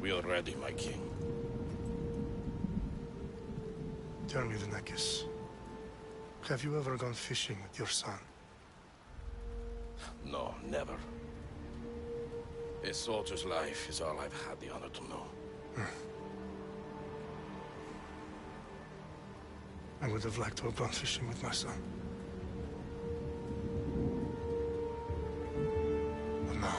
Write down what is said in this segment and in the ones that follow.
We are ready, my king. Tell me, Venekis, have you ever gone fishing with your son? No, never. A soldier's life is all I've had the honor to know. I would have liked to have gone fishing with my son. But now...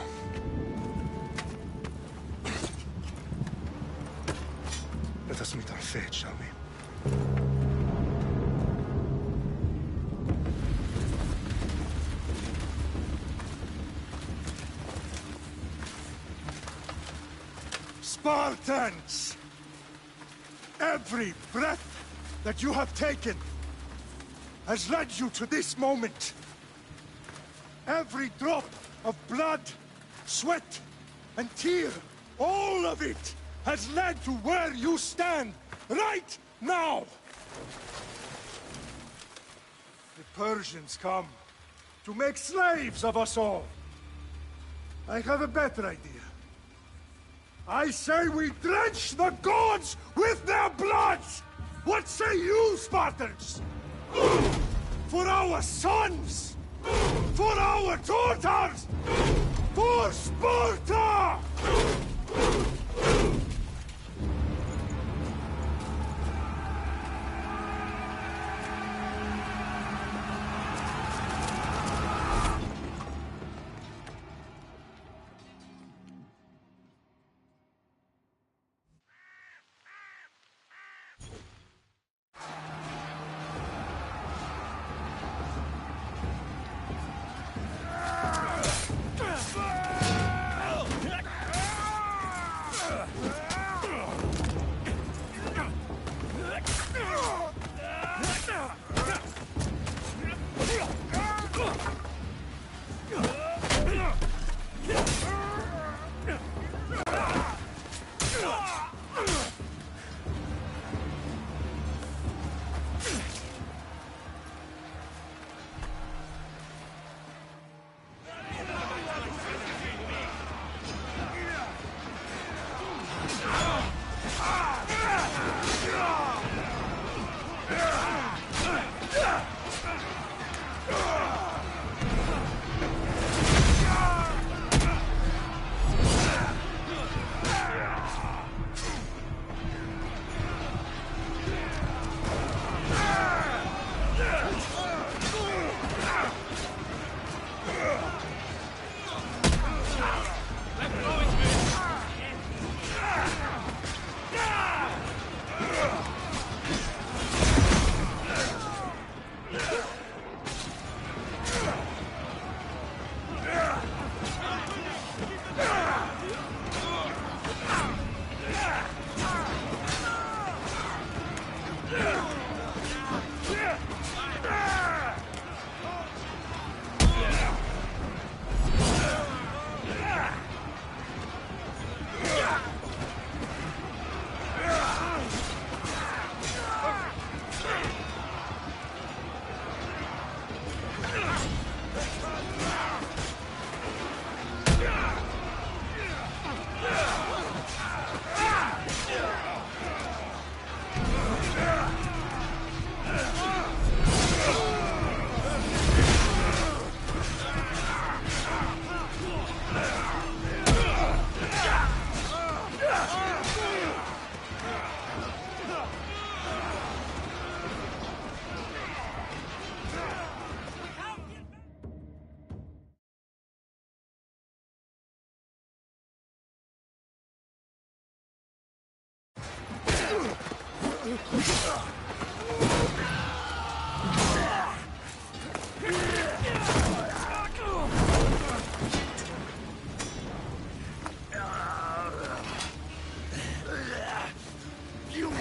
let us meet our fate, shall we? Spartans! Every breath that you have taken has led you to this moment. Every drop of blood, sweat, and tear, all of it has led to where you stand right now. The Persians come to make slaves of us all. I have a better idea. I say we drench the gods with their blood! What say you, Spartans? For our sons! For our daughters! For Sparta!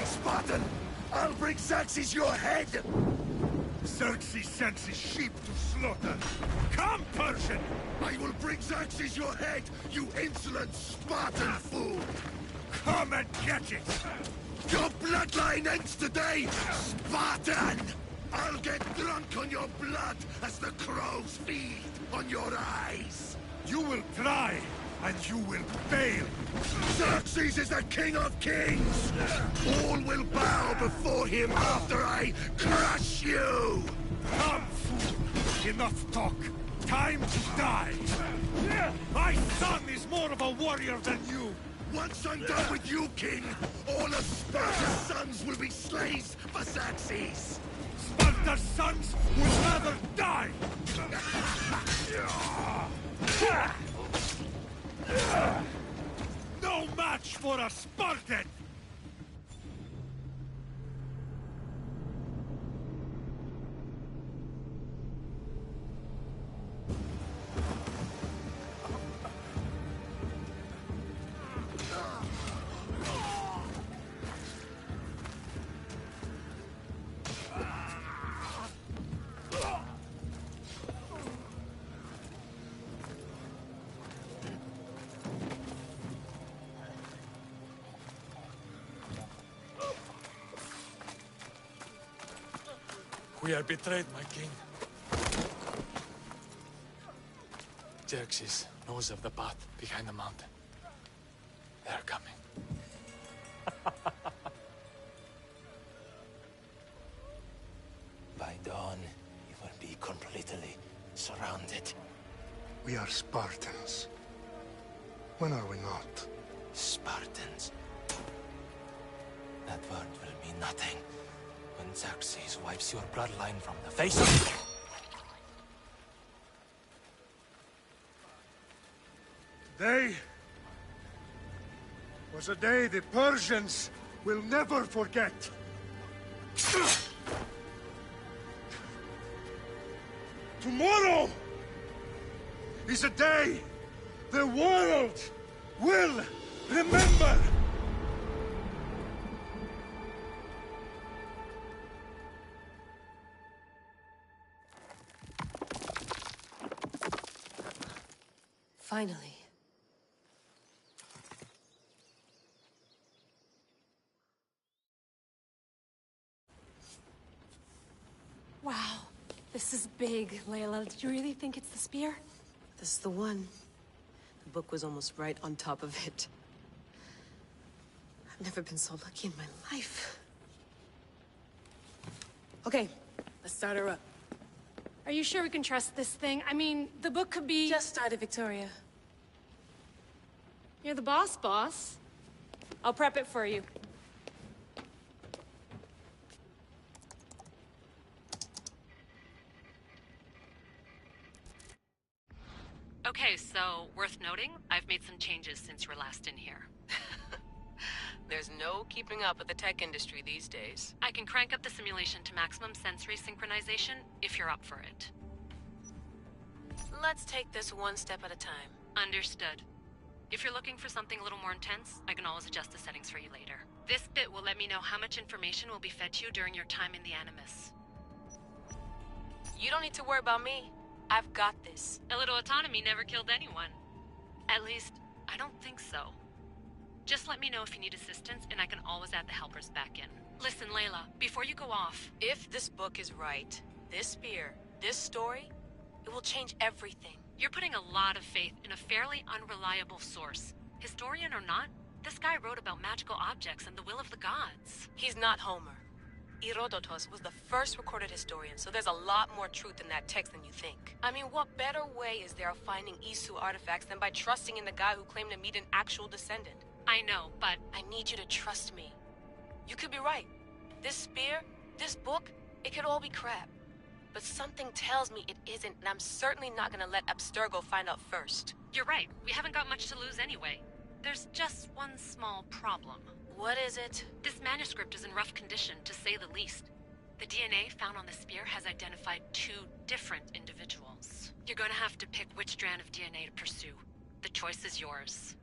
Spartan! I'll bring Xerxes your head! Xerxes sends his sheep to slaughter. Come, Persian! I will bring Xerxes your head, you insolent Spartan fool! Come and get it! Your bloodline ends today, Spartan! I'll get drunk on your blood as the crows feed on your eyes! You will try, and you will fail. Xerxes is the king of kings! All will bow before him after I crush you! Come, fool! Enough talk. Time to die! My son is more of a warrior than you! Once I'm done with you, king, all of Sparta's sons will be slaves for Xerxes! Sparta's sons would rather die! No match for a Spartan! We are betrayed, my king. Xerxes knows of the path behind the mountain. They are coming. By dawn, you will be completely surrounded. We are Spartans. When are we not? Spartans. That word will mean nothing when Xerxes wipes your bloodline from the face of... Today was a day the Persians will never forget. Tomorrow is a day the world will remember. Finally. Wow, this is big, Layla. Did you really think it's the spear? This is the one. The book was almost right on top of it. I've never been so lucky in my life. Okay, let's start her up. Are you sure we can trust this thing? I mean, the book could be... Just started, Victoria. You're the boss. I'll prep it for you. Okay, so, worth noting, I've made some changes since you were last in here. There's no keeping up with the tech industry these days. I can crank up the simulation to maximum sensory synchronization, if you're up for it. Let's take this one step at a time. Understood. If you're looking for something a little more intense, I can always adjust the settings for you later. This bit will let me know how much information will be fed to you during your time in the Animus. You don't need to worry about me. I've got this. A little autonomy never killed anyone. At least, I don't think so. Just let me know if you need assistance, and I can always add the helpers back in. Listen, Layla, before you go off... If this book is right, this spear, this story, it will change everything. You're putting a lot of faith in a fairly unreliable source. Historian or not, this guy wrote about magical objects and the will of the gods. He's not Homer. Herodotus was the first recorded historian, so there's a lot more truth in that text than you think. I mean, what better way is there of finding Isu artifacts than by trusting in the guy who claimed to meet an actual descendant? I know, but... I need you to trust me. You could be right. This spear, this book, it could all be crap. But something tells me it isn't, and I'm certainly not gonna let Abstergo find out first. You're right. We haven't got much to lose anyway. There's just one small problem. What is it? This manuscript is in rough condition, to say the least. The DNA found on the spear has identified 2 different individuals. You're gonna have to pick which strand of DNA to pursue. The choice is yours.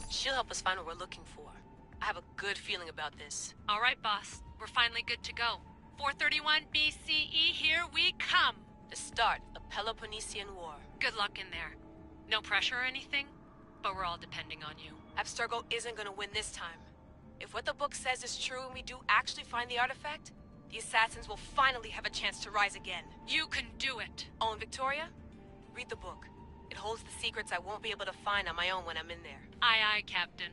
She'll help us find what we're looking for. I have a good feeling about this. All right, boss. We're finally good to go. 431 BCE, here we come! The start of Peloponnesian War. Good luck in there. No pressure or anything, but we're all depending on you. Abstergo isn't gonna win this time. If what the book says is true and we do actually find the artifact, the assassins will finally have a chance to rise again. You can do it! Oh, and Victoria? Read the book. It holds the secrets I won't be able to find on my own when I'm in there. Aye, aye, Captain.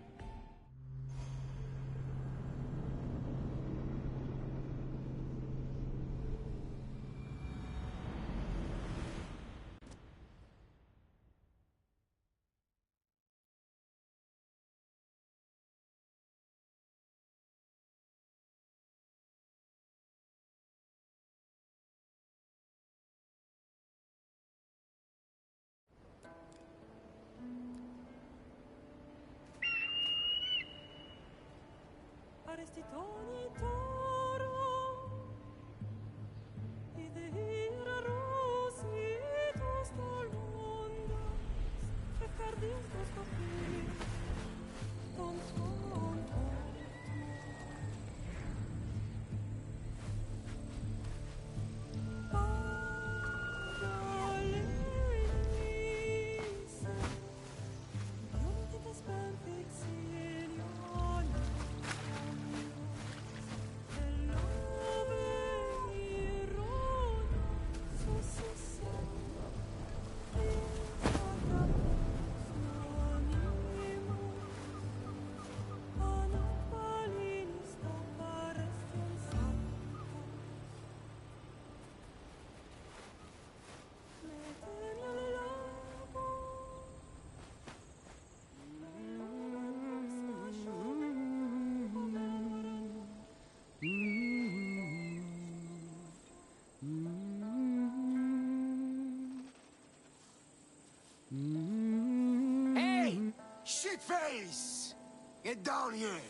Hey! Shitface! Get down here!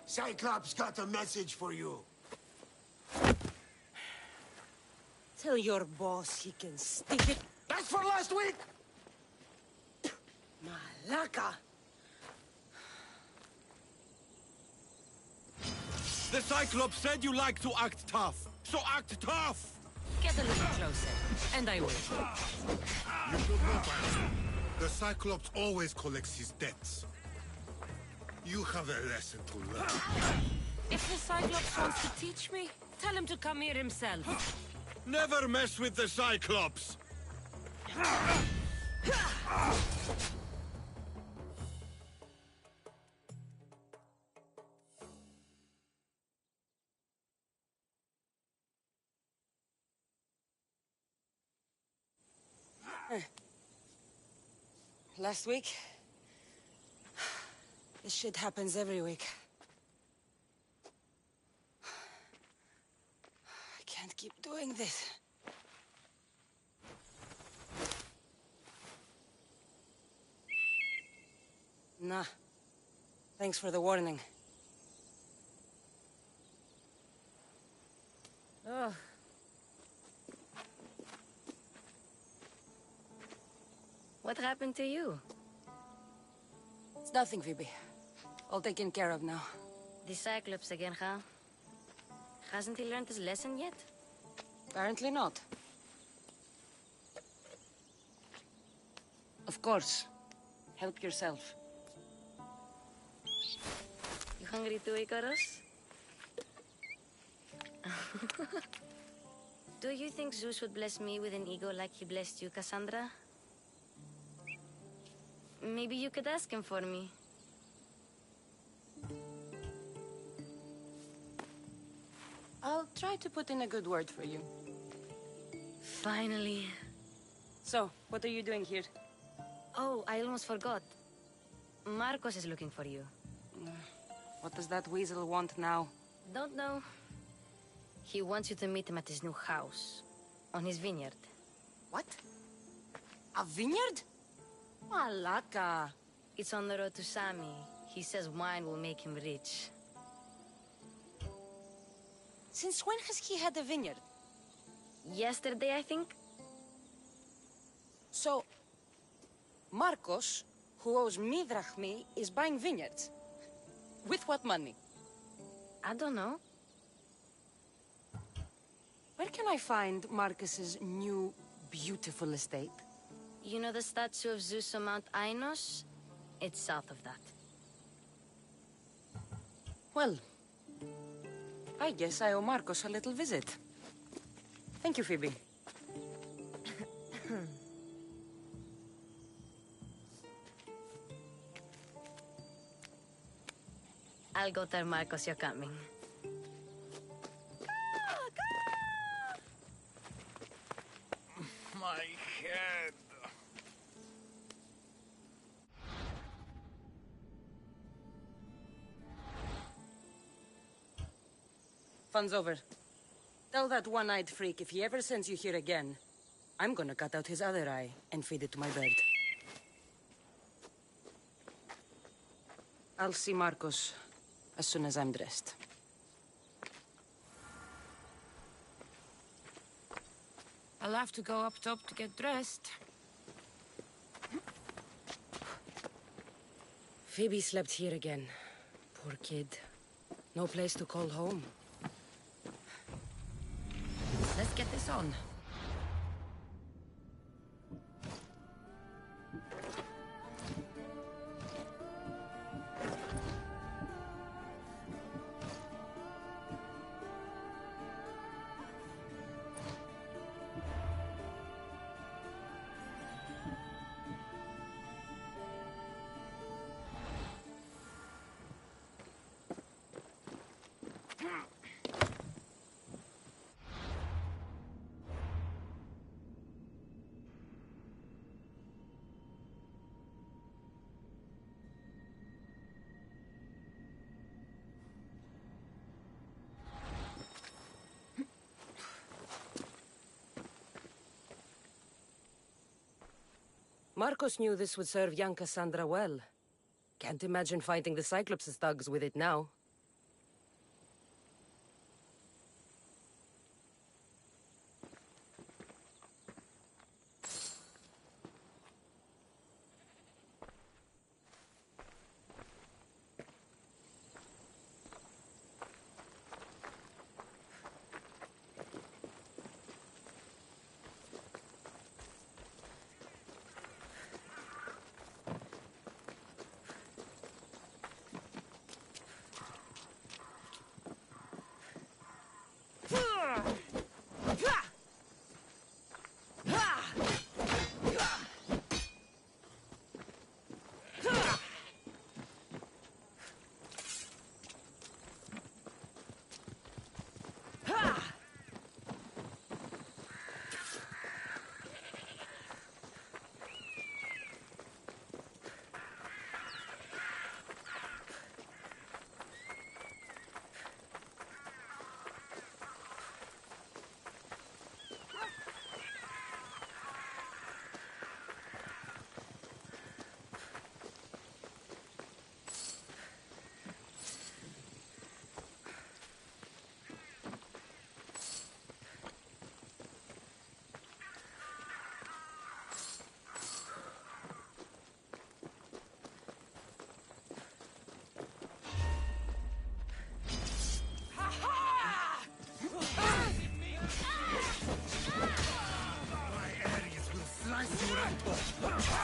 Cyclops got a message for you. Tell your boss he can stick it. That's for last week! Malaka! The Cyclops said you like to act tough, so act tough! Get a little closer, and I will. You should know by now. The Cyclops always collects his debts. You have a lesson to learn. If the Cyclops wants to teach me, tell him to come here himself. Never mess with the Cyclops! Last week? This shit happens every week. I can't keep doing this. Nah. Thanks for the warning. Oh. What happened to you? It's nothing, Phoebe. All taken care of now. The Cyclops again, huh? Hasn't he learned his lesson yet? Apparently not. Of course. Help yourself. You hungry too, Icarus? Do you think Zeus would bless me with an ego like he blessed you, Cassandra? Maybe you could ask him for me. I'll try to put in a good word for you. Finally. So, what are you doing here? Oh, I almost forgot. Marcos is looking for you. What does that weasel want now? Don't know. He wants you to meet him at his new house. On his vineyard. What? A vineyard? Malaka. It's on the road to Sami. He says wine will make him rich. Since when has he had a vineyard? Yesterday, I think? So, Marcos, who owes me drachmi, is buying vineyards. With what money? I don't know. Where can I find Marcus's new, beautiful estate? You know the statue of Zeus on Mount Ainos? It's south of that. Well, I guess I owe Marcos a little visit. Thank you, Phoebe. I'll go tell Marcos you're coming. My head. Fun's over. Tell that one-eyed freak if he ever sends you here again, I'm gonna cut out his other eye and feed it to my bird. I'll see Marcos as soon as I'm dressed. I'll have to go up top to get dressed. Phoebe slept here again. Poor kid. No place to call home. Let's get this on. Marcos knew this would serve young Cassandra well. Can't imagine fighting the Cyclops' thugs with it now.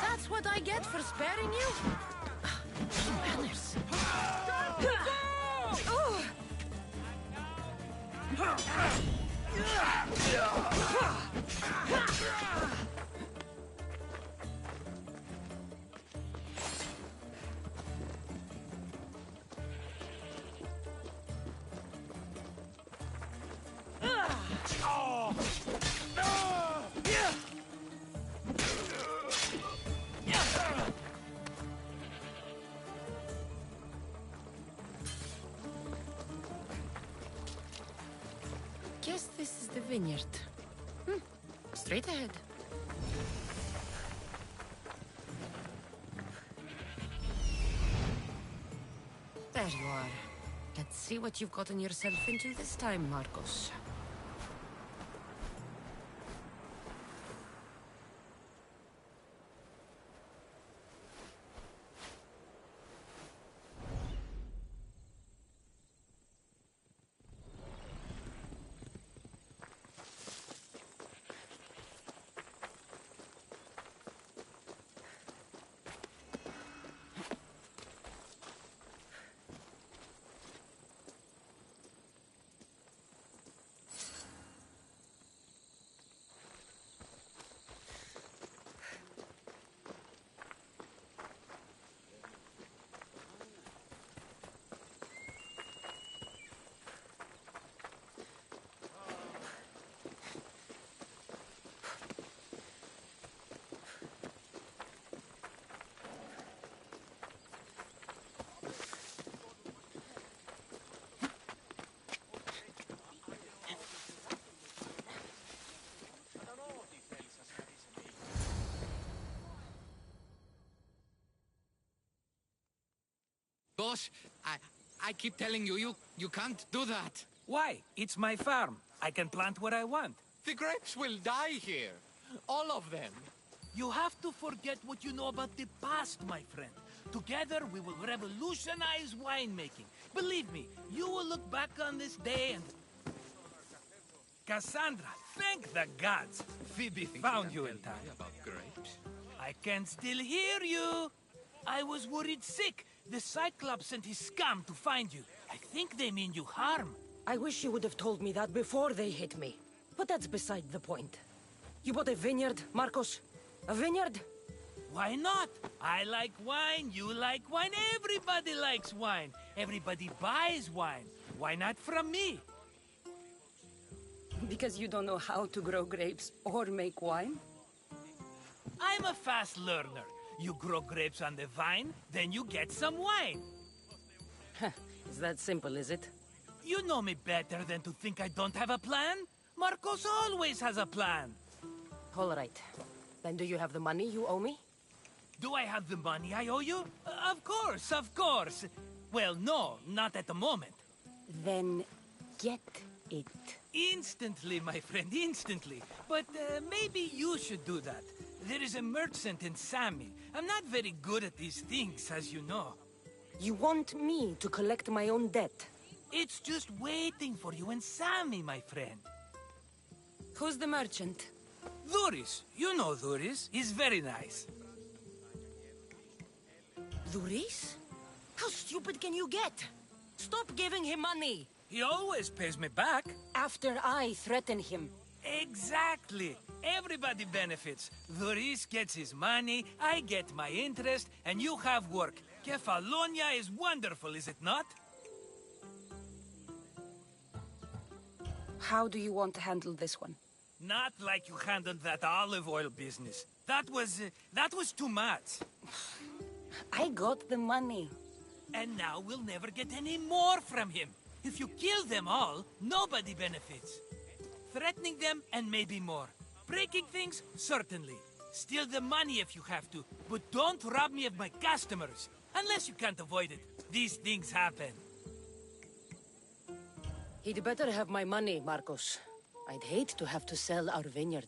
That's what I get for sparing you? Manners. Guess this is the vineyard. Straight ahead. There you are. Let's see what you've gotten yourself into this time, Marcos. Boss, I keep telling you, you can't do that. Why? It's my farm. I can plant what I want. The grapes will die here. All of them. You have to forget what you know about the past, my friend. Together, we will revolutionize winemaking. Believe me, you will look back on this day and... Cassandra, thank the gods. Phoebe found you in time. About grapes? I can still hear you. I was worried sick. The Cyclops sent his scum to find you. I think they mean you harm. I wish you would have told me that before they hit me. But that's beside the point. You bought a vineyard, Marcos? A vineyard? Why not? I like wine, you like wine, everybody likes wine. Everybody buys wine. Why not from me? Because you don't know how to grow grapes or make wine? I'm a fast learner. You grow grapes on the vine, then you get some wine. Is that simple, is it? You know me better than to think I don't have a plan. Marcos always has a plan. All right. Then do you have the money you owe me? Do I have the money I owe you? Of course, of course. Well, no, not at the moment. Then get it. Instantly, my friend, instantly. But maybe you should do that. There is a merchant in Sami. I'm not very good at these things, as you know. You want me to collect my own debt? It's just waiting for you in Sami, my friend. Who's the merchant? Duris. You know Duris. He's very nice. Duris? How stupid can you get? Stop giving him money! He always pays me back. After I threaten him. Exactly. Everybody benefits. Duris gets his money, I get my interest, and you have work. Kefalonia is wonderful, is it not? How do you want to handle this one? Not like you handled that olive oil business. That was too much. I got the money. And now we'll never get any more from him. If you kill them all, nobody benefits. Threatening them, and maybe more. Breaking things, certainly. Steal the money if you have to, but don't rob me of my customers. Unless you can't avoid it. These things happen. He'd better have my money, Marcos. I'd hate to have to sell our vineyard.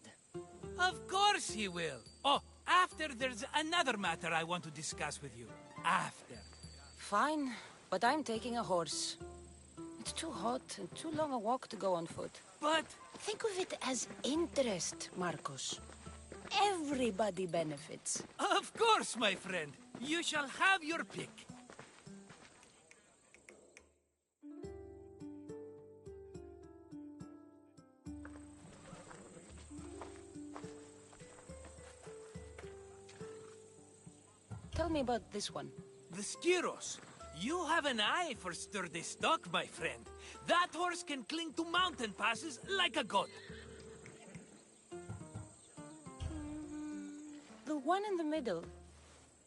Of course he will. Oh, after there's another matter I want to discuss with you. After. Fine, but I'm taking a horse. It's too hot and too long a walk to go on foot. But... think of it as interest, Marcos. Everybody benefits. Of course, my friend. You shall have your pick. Tell me about this one. The Skiros. You have an eye for sturdy stock, my friend. That horse can cling to mountain passes like a goat. The one in the middle.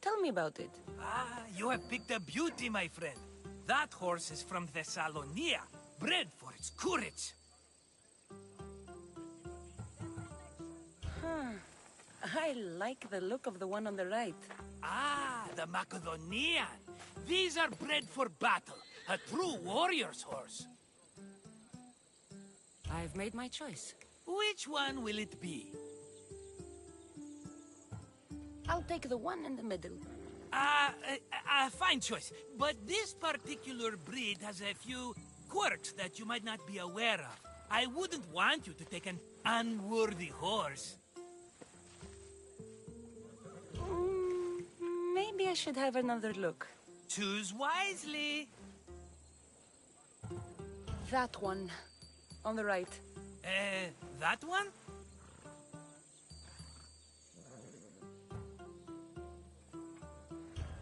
Tell me about it. Ah, you have picked a beauty, my friend. That horse is from Thessalonia, bred for its courage. I like the look of the one on the right. Ah, the Macedonian. These are bred for battle. A true warrior's horse. I've made my choice. Which one will it be? I'll take the one in the middle. Fine choice. But this particular breed has a few quirks that you might not be aware of. I wouldn't want you to take an unworthy horse. Maybe I should have another look. Choose wisely. That one. On the right. That one?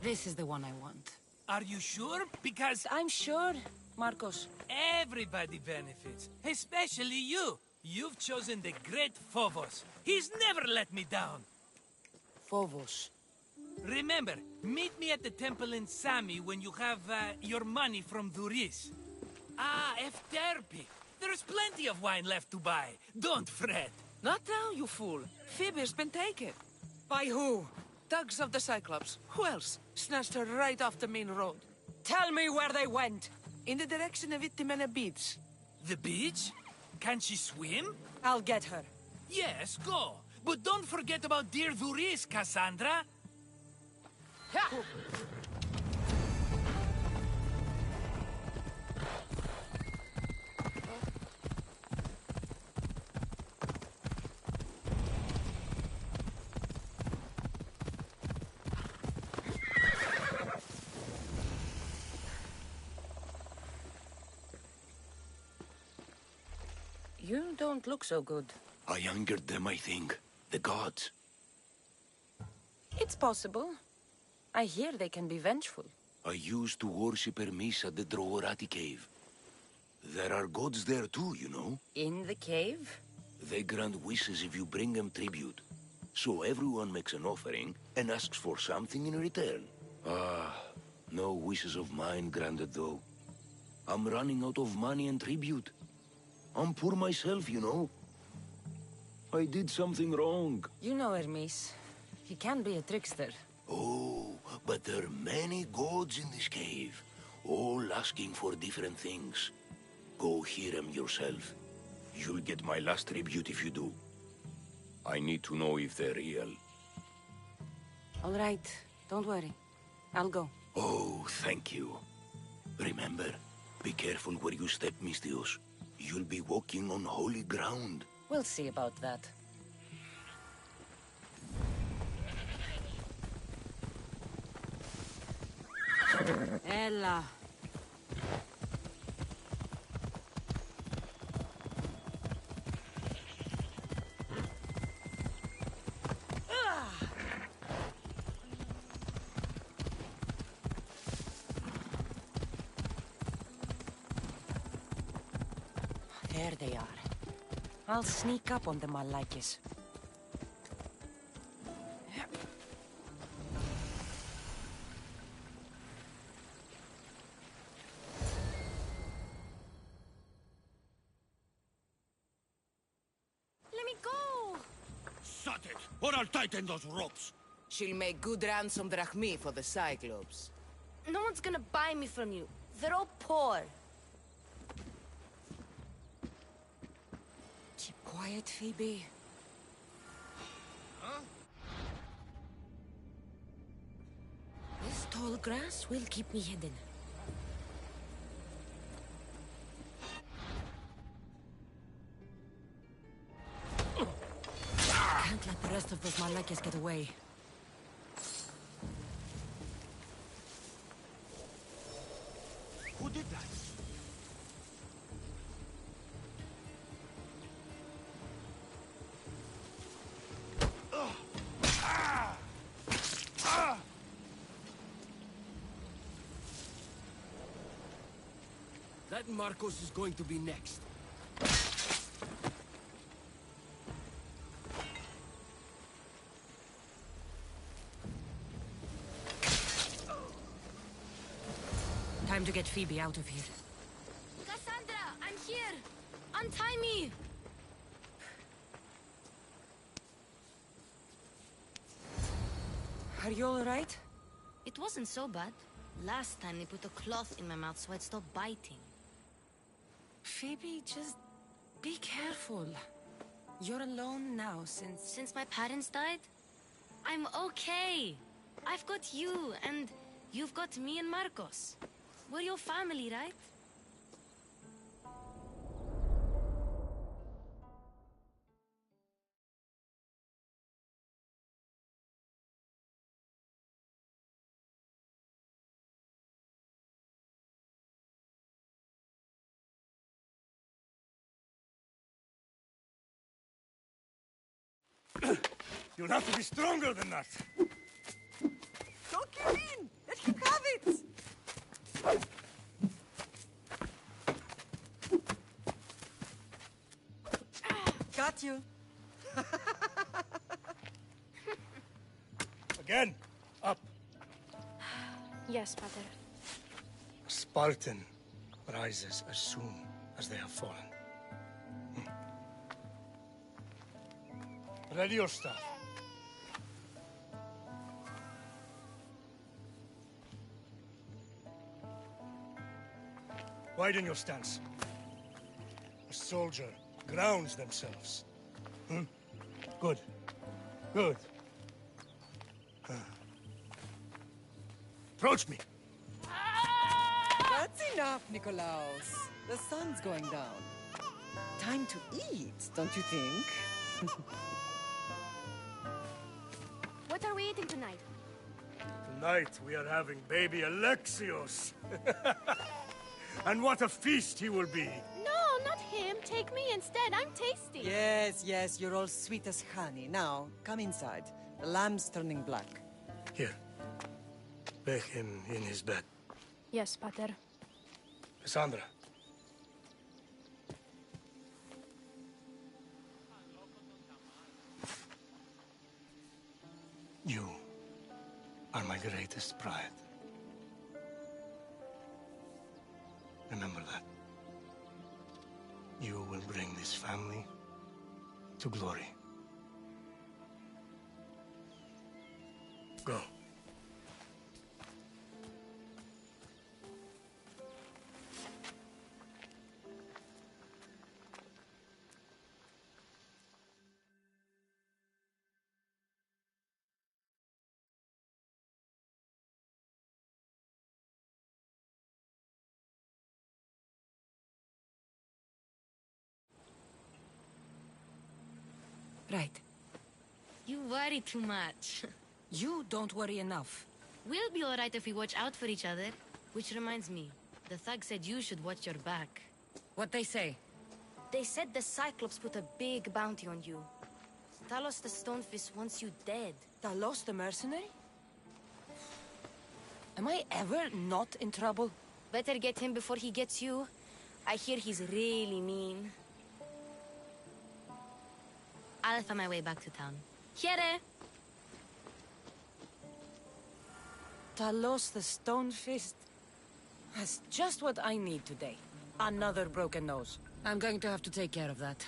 This is the one I want. Are you sure? Because... I'm sure, Marcos. everybody benefits. Especially you. You've chosen the great Phobos. He's never let me down. Phobos. Remember, meet me at the temple in Sami when you have your money from Duris. Ah, Efterpi. There's plenty of wine left to buy. Don't fret. Not now, you fool. Phoebe's been taken. By who? Thugs of the Cyclops. Who else? Snatched her right off the main road. Tell me where they went! In the direction of Itimena Beach. The beach? Can she swim? I'll get her. Yes, go. But don't forget about dear Vuris, Cassandra. You don't look so good. I angered them, I think. The gods. It's possible. I hear they can be vengeful. I used to worship Hermes at the Droorati cave. There are gods there too, you know. In the cave? They grant wishes if you bring them tribute. So everyone makes an offering and asks for something in return. No wishes of mine granted though. I'm running out of money and tribute. I'm poor myself, you know. I did something wrong. You know Hermes. He can be a trickster. Oh, but there are many gods in this cave, all asking for different things. Go hear them yourself. You'll get my last tribute if you do. I need to know if they're real. All right. Don't worry. I'll go. Oh, thank you. Remember, be careful where you step, Mistios. You'll be walking on holy ground. We'll see about that. Ella. There they are. I'll sneak up on them, Malakis. Let me go! Shut it, or I'll tighten those ropes. She'll make good ransom drachmi for the Cyclops. No one's gonna buy me from you. They're all poor. Keep quiet, Phoebe. Huh? This tall grass will keep me hidden. Can't let the rest of those Malakis get away. Who did that? That Marcos is going to be next. Time to get Phoebe out of here. Cassandra, I'm here! Untie me! Are you all right? It wasn't so bad. Last time they put a cloth in my mouth so I'd stop biting. Phoebe, just be careful. You're alone now Since my parents died? I'm okay. I've got you, and you've got me and Marcos. We're your family, right? You'll have to be stronger than that. Don't give in! Let him have it! Got you. Again, up. Yes, Father. A Spartan rises as soon as they have fallen. Ready your staff. Widen your stance. A soldier grounds themselves. Hmm? Good. Good. Approach me. That's enough, Nikolaos. The sun's going down. Time to eat, don't you think? What are we eating tonight? Tonight we are having baby Alexios. And what a feast he will be. No, not him. Take me instead. I'm tasty. Yes, yes, you're all sweet as honey. Now, come inside. The lamb's turning black. Here. Lay him in his bed. Yes, Pater. Cassandra. You are my greatest pride. Remember that. You will bring this family to glory. Go. Right. You worry too much. You don't worry enough. We'll be alright if we watch out for each other. Which reminds me, the thug said you should watch your back. What they say? They said the Cyclops put a big bounty on you. Talos the Stonefist wants you dead. Talos the mercenary? Am I ever not in trouble? Better get him before he gets you. I hear he's really mean. I'll find my way back to town. Here! Talos the Stonefist? That's just what I need today. Another broken nose. I'm going to have to take care of that.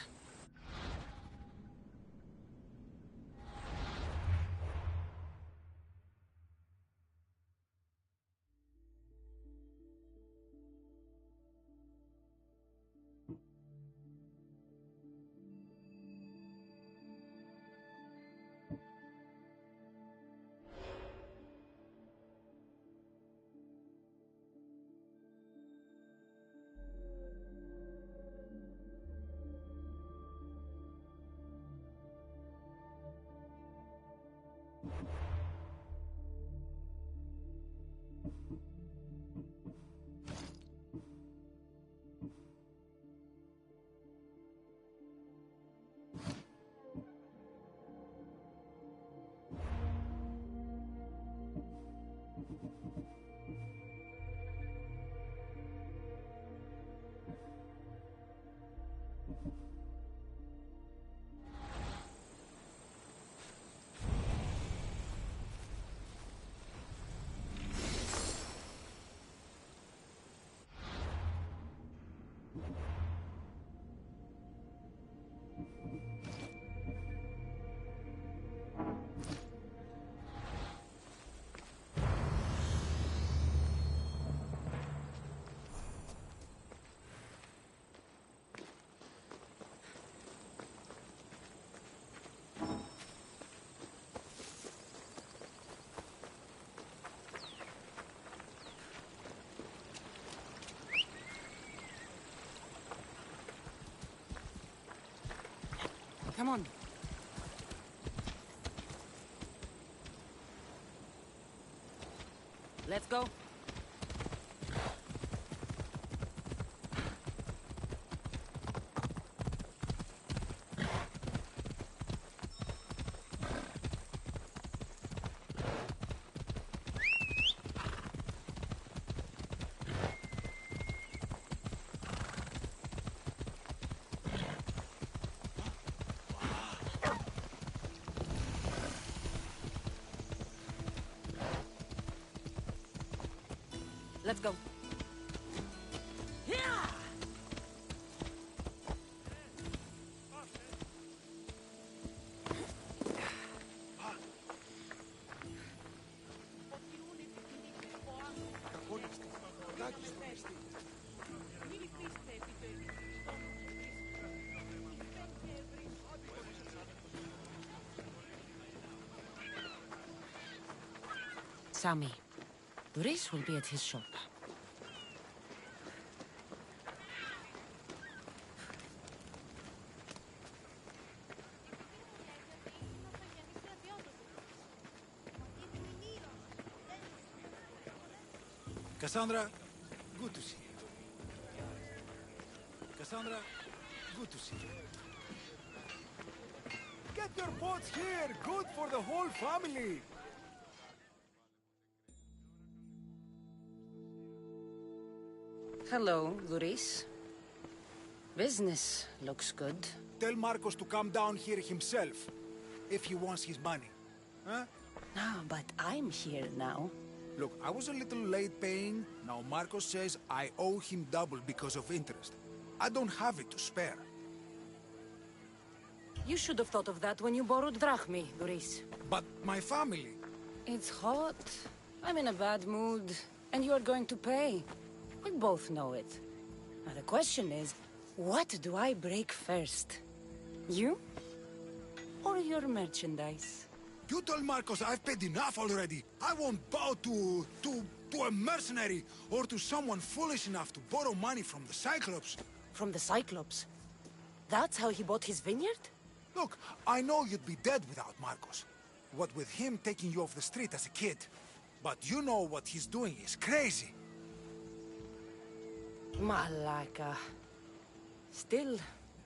Come on. Let's go. Let's go. Sammy, Doris will be at his shop. Cassandra, good to see you. Cassandra, good to see you. Get your pots here! Good for the whole family! Hello, Doris. Business looks good. Tell Marcos to come down here himself, if he wants his money. Huh? No, but I'm here now. Look, I was a little late paying. Now Marcos says I owe him double because of interest. I don't have it to spare. You should have thought of that when you borrowed drachmi, Doris. But my family... It's hot. I'm in a bad mood. And you're going to pay. We both know it. Now the question is, what do I break first? You? Or your merchandise? You told Marcos I've paid enough already. I won't bow to a mercenary or to someone foolish enough to borrow money from the Cyclops. From the Cyclops? That's how he bought his vineyard? Look, I know you'd be dead without Marcos. What with him taking you off the street as a kid. But you know what he's doing is crazy. Malaka. Still,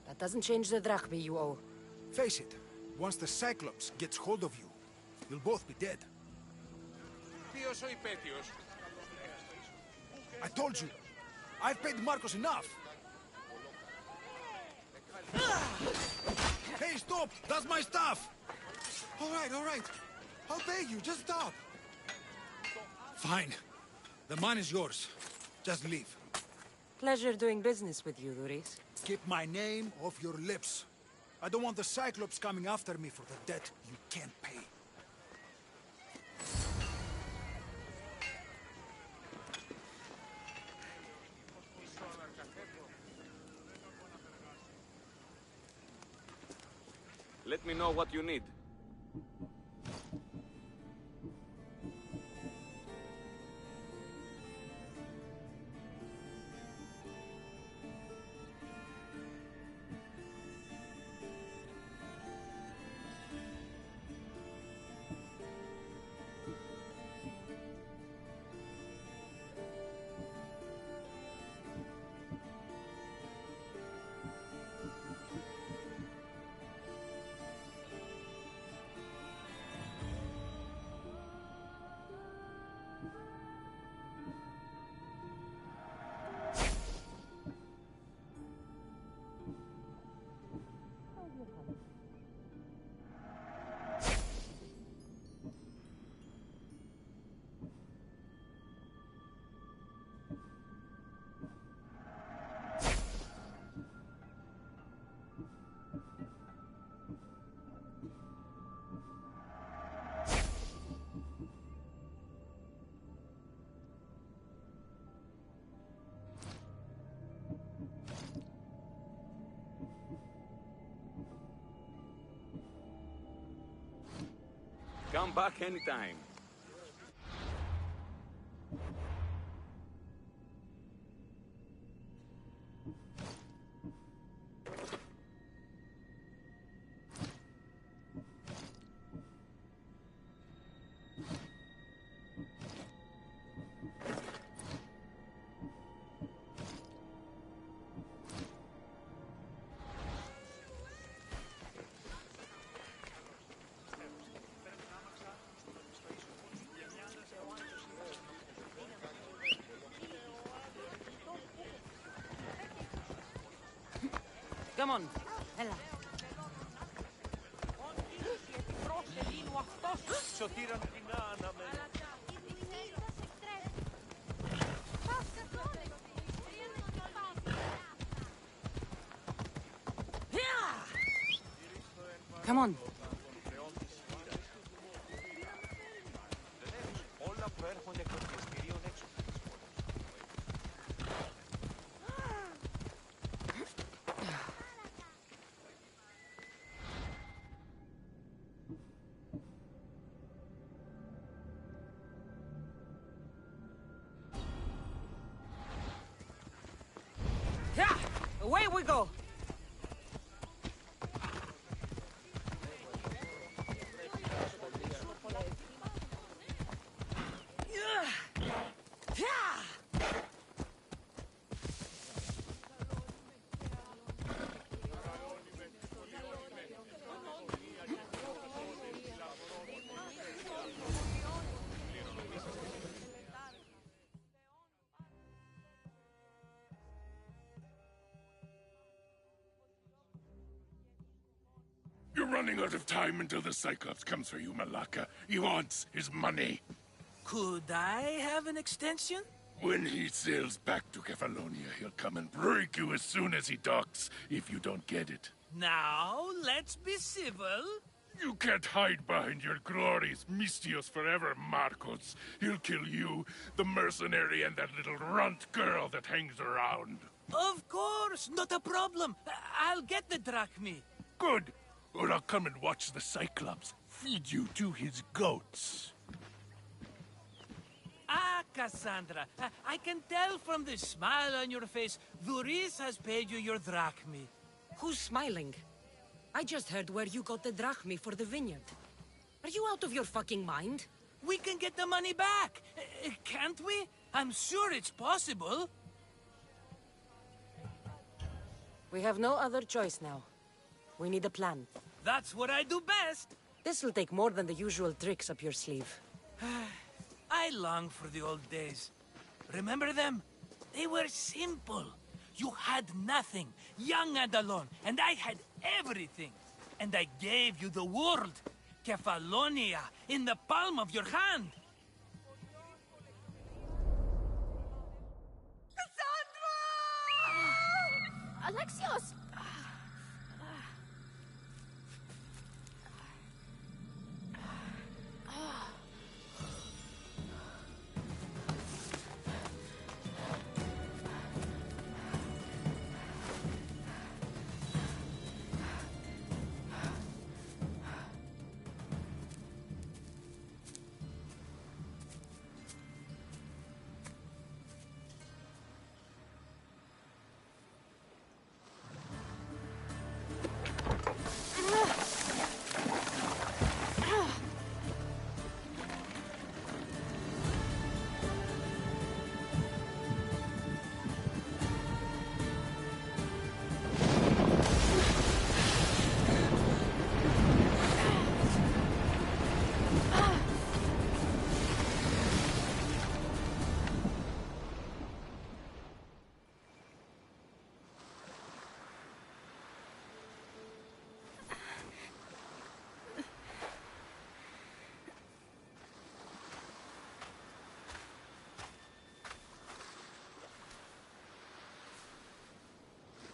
that doesn't change the drachmi you owe. Face it, once the Cyclops gets hold of you, you'll both be dead. I told you, I've paid Marcos enough. Hey, stop! That's my stuff! All right. I'll pay you, just stop. Fine. The money's yours. Just leave. Pleasure doing business with you, Doris. Keep my name off your lips. I don't want the Cyclops coming after me for the debt you can't pay. Let me know what you need. Come back anytime. Come on. Ella. Come on. we go. You're running out of time until the Cyclops comes for you, Malaka. He wants his money. Could I have an extension? When he sails back to Kefalonia, he'll come and break you as soon as he docks, if you don't get it. Now, let's be civil. You can't hide behind your glories, Mistios forever, Marcos. He'll kill you, the mercenary, and that little runt girl that hangs around. Of course, not a problem. I'll get the drachmi. Good. Or I'll come and watch the Cyclops feed you to his goats. Ah, Cassandra, I can tell from the smile on your face, Duris has paid you your drachmi. Who's smiling? I just heard where you got the drachmi for the vineyard. Are you out of your fucking mind? We can get the money back, can't we? I'm sure it's possible. We have no other choice now. We need a plan. That's what I do best. This will take more than the usual tricks up your sleeve. I long for the old days. Remember them? They were simple. You had nothing, young and alone, and I had everything. And I gave you the world, Kefalonia, in the palm of your hand. Cassandra! Alexios!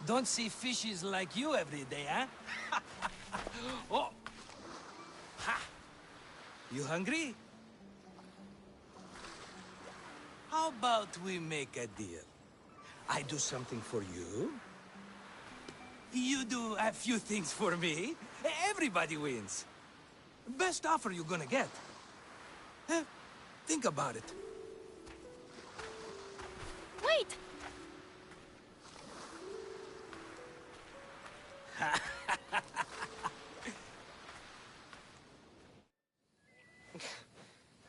Don't see fishes like you every day, huh? Oh! Ha! You hungry? How about we make a deal? I do something for you. You do a few things for me. Everybody wins. Best offer you're gonna get. Think about it. Wait!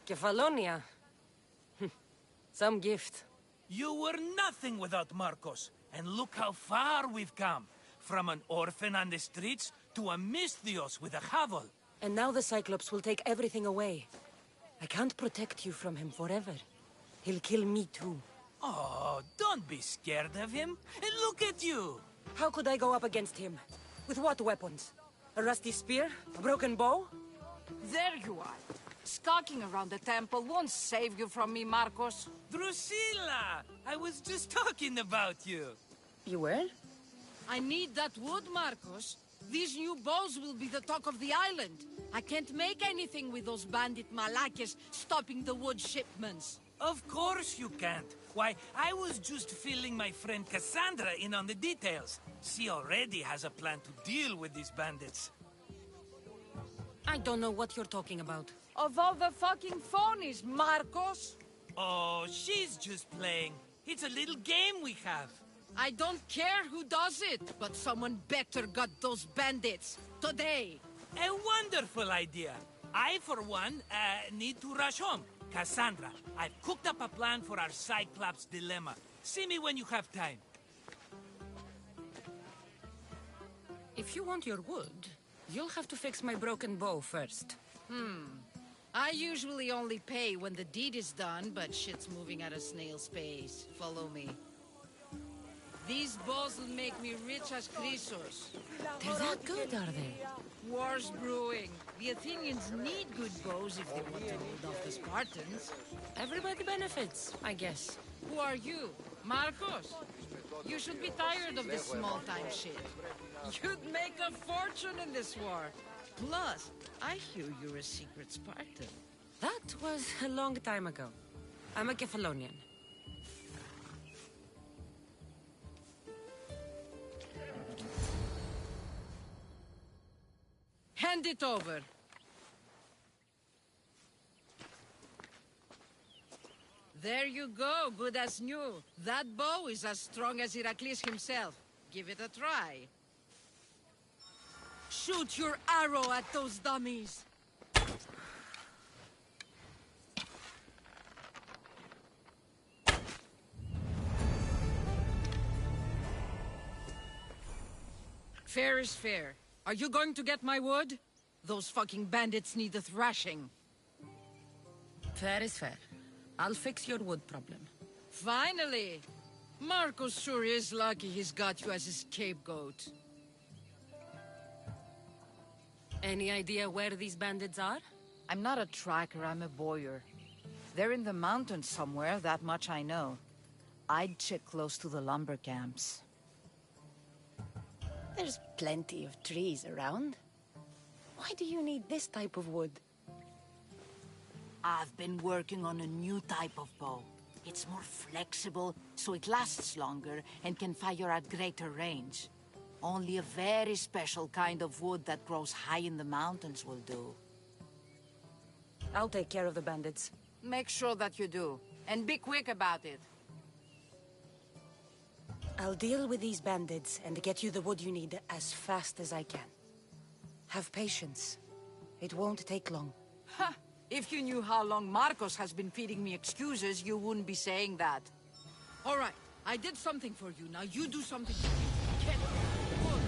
Kefalonia. Some gift. You were nothing without Marcos. And look how far we've come. From an orphan on the streets to a Mistios with a hovel. And now the Cyclops will take everything away. I can't protect you from him forever. He'll kill me too. Oh, don't be scared of him. And look at you. How could I go up against him? With what weapons? A rusty spear? A broken bow? There you are. Skulking around the temple won't save you from me, Marcos. Drusilla! I was just talking about you. You were? I need that wood, Marcos. These new bows will be the talk of the island. I can't make anything with those bandit malakes stopping the wood shipments. Of course you can't. Why, I was just filling my friend Cassandra in on the details. She already has a plan to deal with these bandits. I don't know what you're talking about. Of all the fucking phonies, Marcos! Oh, she's just playing. It's a little game we have. I don't care who does it, but someone better got those bandits. Today. A wonderful idea. I, for one, need to rush home. Cassandra, I've cooked up a plan for our Cyclops dilemma. See me when you have time. If you want your wood, you'll have to fix my broken bow first. I usually only pay when the deed is done, but shit's moving at a snail's pace. Follow me. These bows will make me rich as Chrysos. They're that good, are they? War's brewing. The Athenians need good bows if they want to hold off the Spartans. Everybody benefits, I guess. Who are you? Marcos? You should be tired of this small-time shit. You'd make a fortune in this war. Plus, I hear you're a secret Spartan. That was a long time ago. I'm a Kephalonian. Hand it over. There you go, good as new. That bow is as strong as Heracles himself. Give it a try. Shoot your arrow at those dummies. Fair is fair. Are you going to get my wood? Those fucking bandits need a thrashing. Fair is fair. I'll fix your wood problem. Finally! Marcos sure is lucky he's got you as his scapegoat. Any idea where these bandits are? I'm not a tracker, I'm a boyer. They're in the mountains somewhere, that much I know. I'd check close to the lumber camps. There's plenty of trees around. Why do you need this type of wood? I've been working on a new type of bow. It's more flexible, so it lasts longer and can fire at greater range. Only a very special kind of wood that grows high in the mountains will do. I'll take care of the bandits. Make sure that you do. And be quick about it. I'll deal with these bandits and get you the wood you need as fast as I can. Have patience. It won't take long. Ha! If you knew how long Marcos has been feeding me excuses, you wouldn't be saying that. All right, I did something for you. Now you do something for me. Get wood.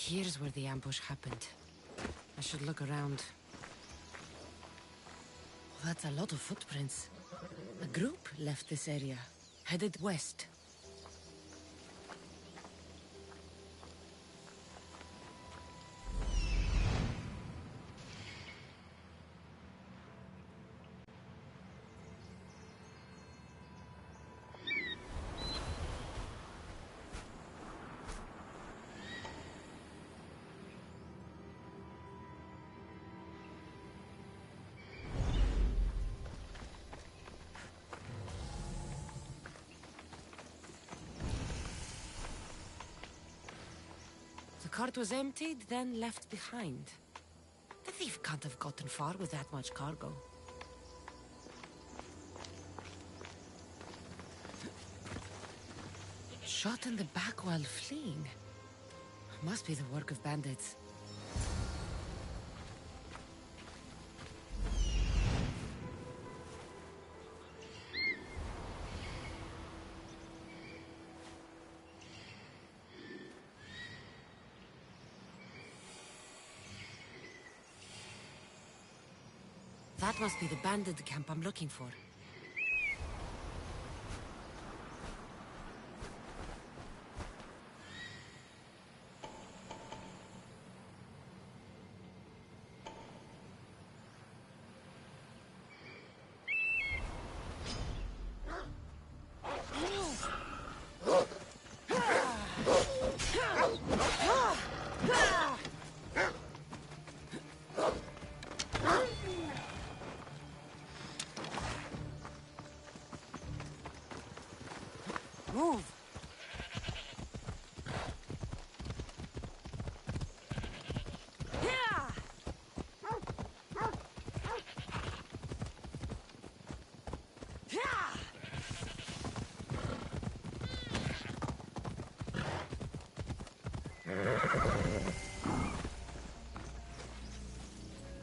Here's where the ambush happened. I should look around. Oh, that's a lot of footprints. A group left this area, headed west. The cart was emptied, then left behind. The thief can't have gotten far with that much cargo. Shot in the back while fleeing. Must be the work of bandits. That must be the bandit camp I'm looking for. Move!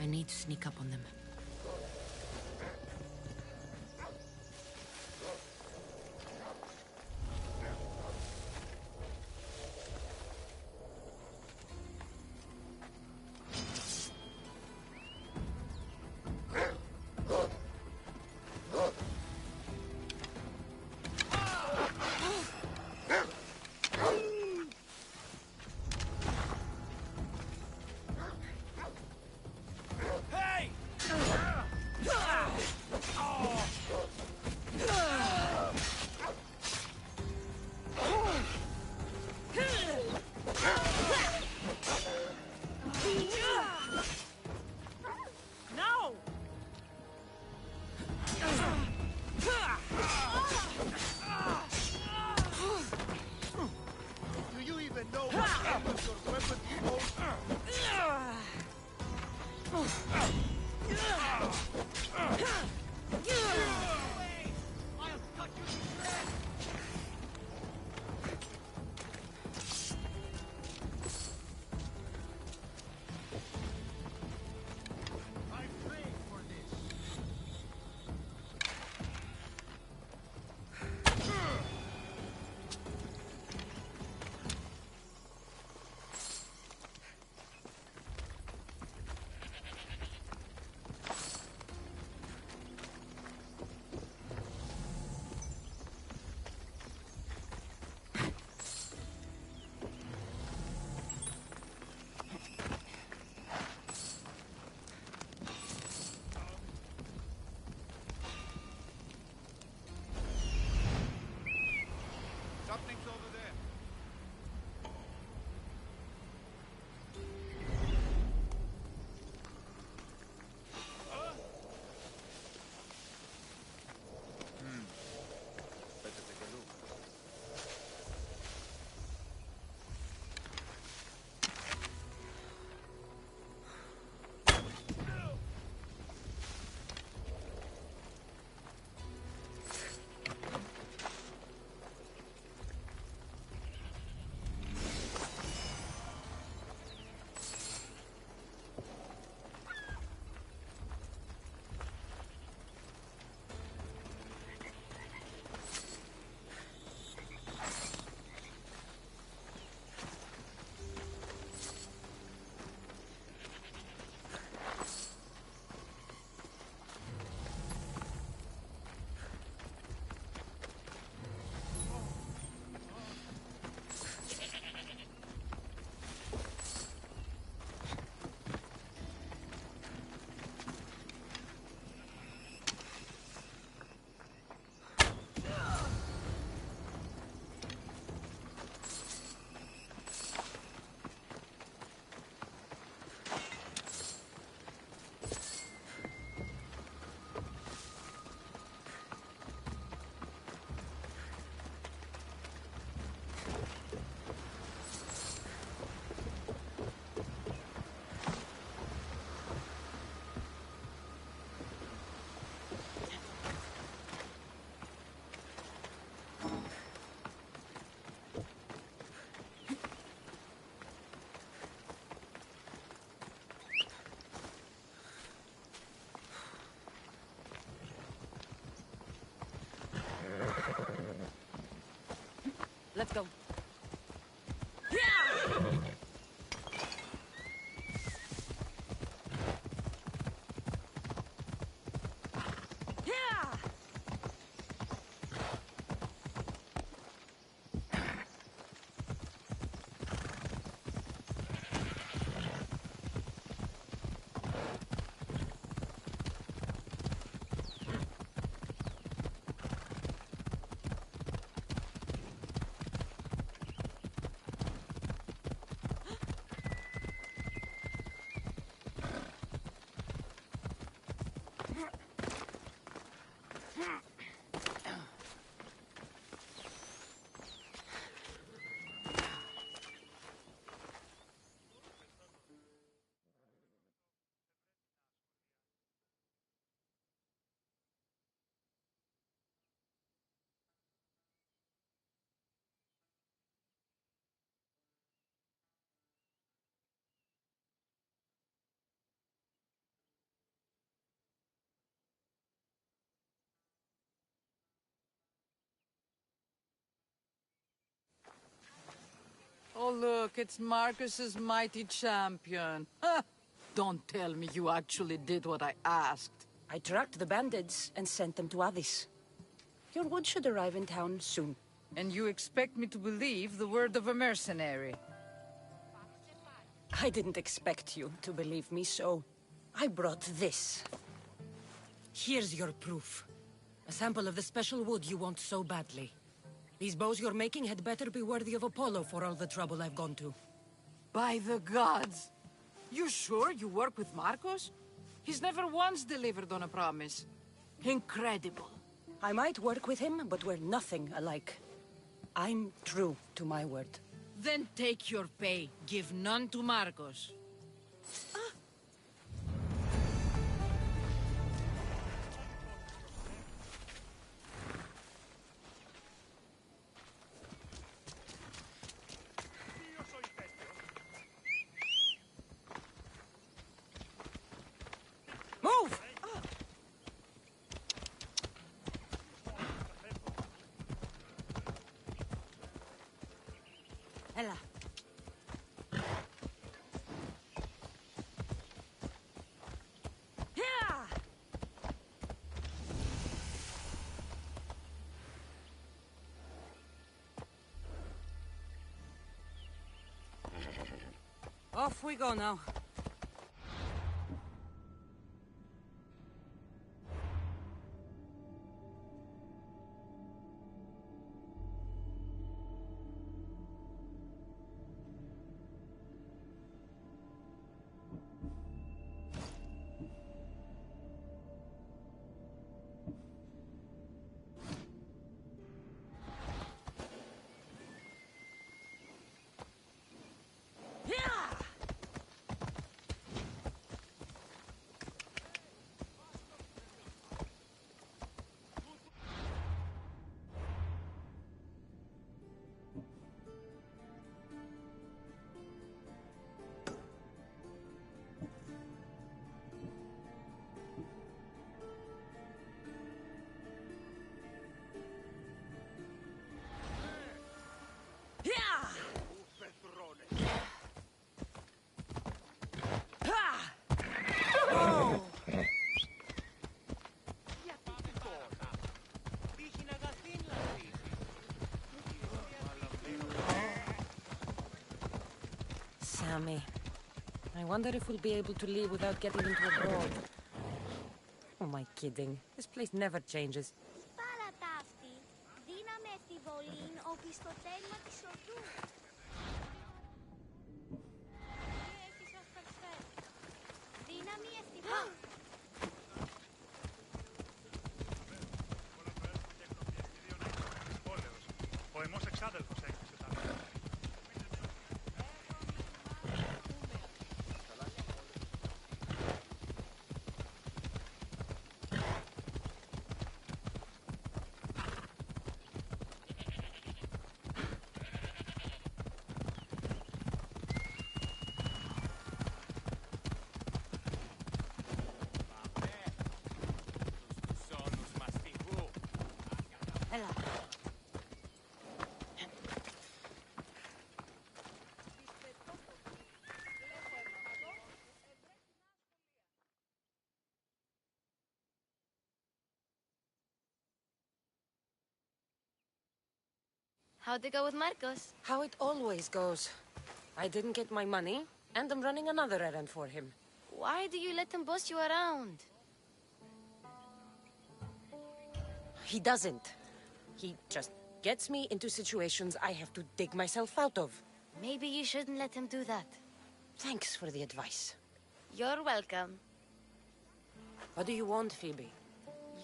I need to sneak up on them. Let's go. Oh, look, it's Marcus's mighty champion. Ha! Don't tell me you actually did what I asked. I tracked the bandits and sent them to Addis. Your wood should arrive in town soon. And you expect me to believe the word of a mercenary? I didn't expect you to believe me, so I brought this. Here's your proof. A sample of the special wood you want so badly. These bows you're making had better be worthy of Apollo for all the trouble I've gone to. By the gods! You sure you work with Marcos? He's never once delivered on a promise. Incredible. I might work with him, but we're nothing alike. I'm true to my word. Then take your pay. Give none to Marcos. Move! Ella. Off we go now. Sammy, I wonder if we'll be able to leave without getting into a brawl. Oh, am I kidding? This place never changes. How'd it go with Marcos? How it always goes. I didn't get my money, and I'm running another errand for him. Why do you let him boss you around? He doesn't. He just gets me into situations I have to dig myself out of. Maybe you shouldn't let him do that. Thanks for the advice. You're welcome. What do you want, Phoebe?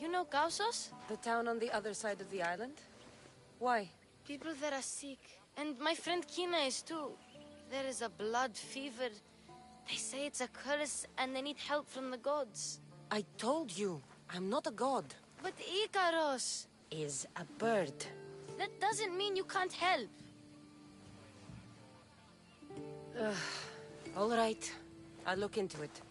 You know Kausos? The town on the other side of the island? Why? People there are sick. And my friend Kina is too. There is a blood fever. They say it's a curse and they need help from the gods. I told you, I'm not a god. But Ikaros is a bird. That doesn't mean you can't help. All right. I'll look into it.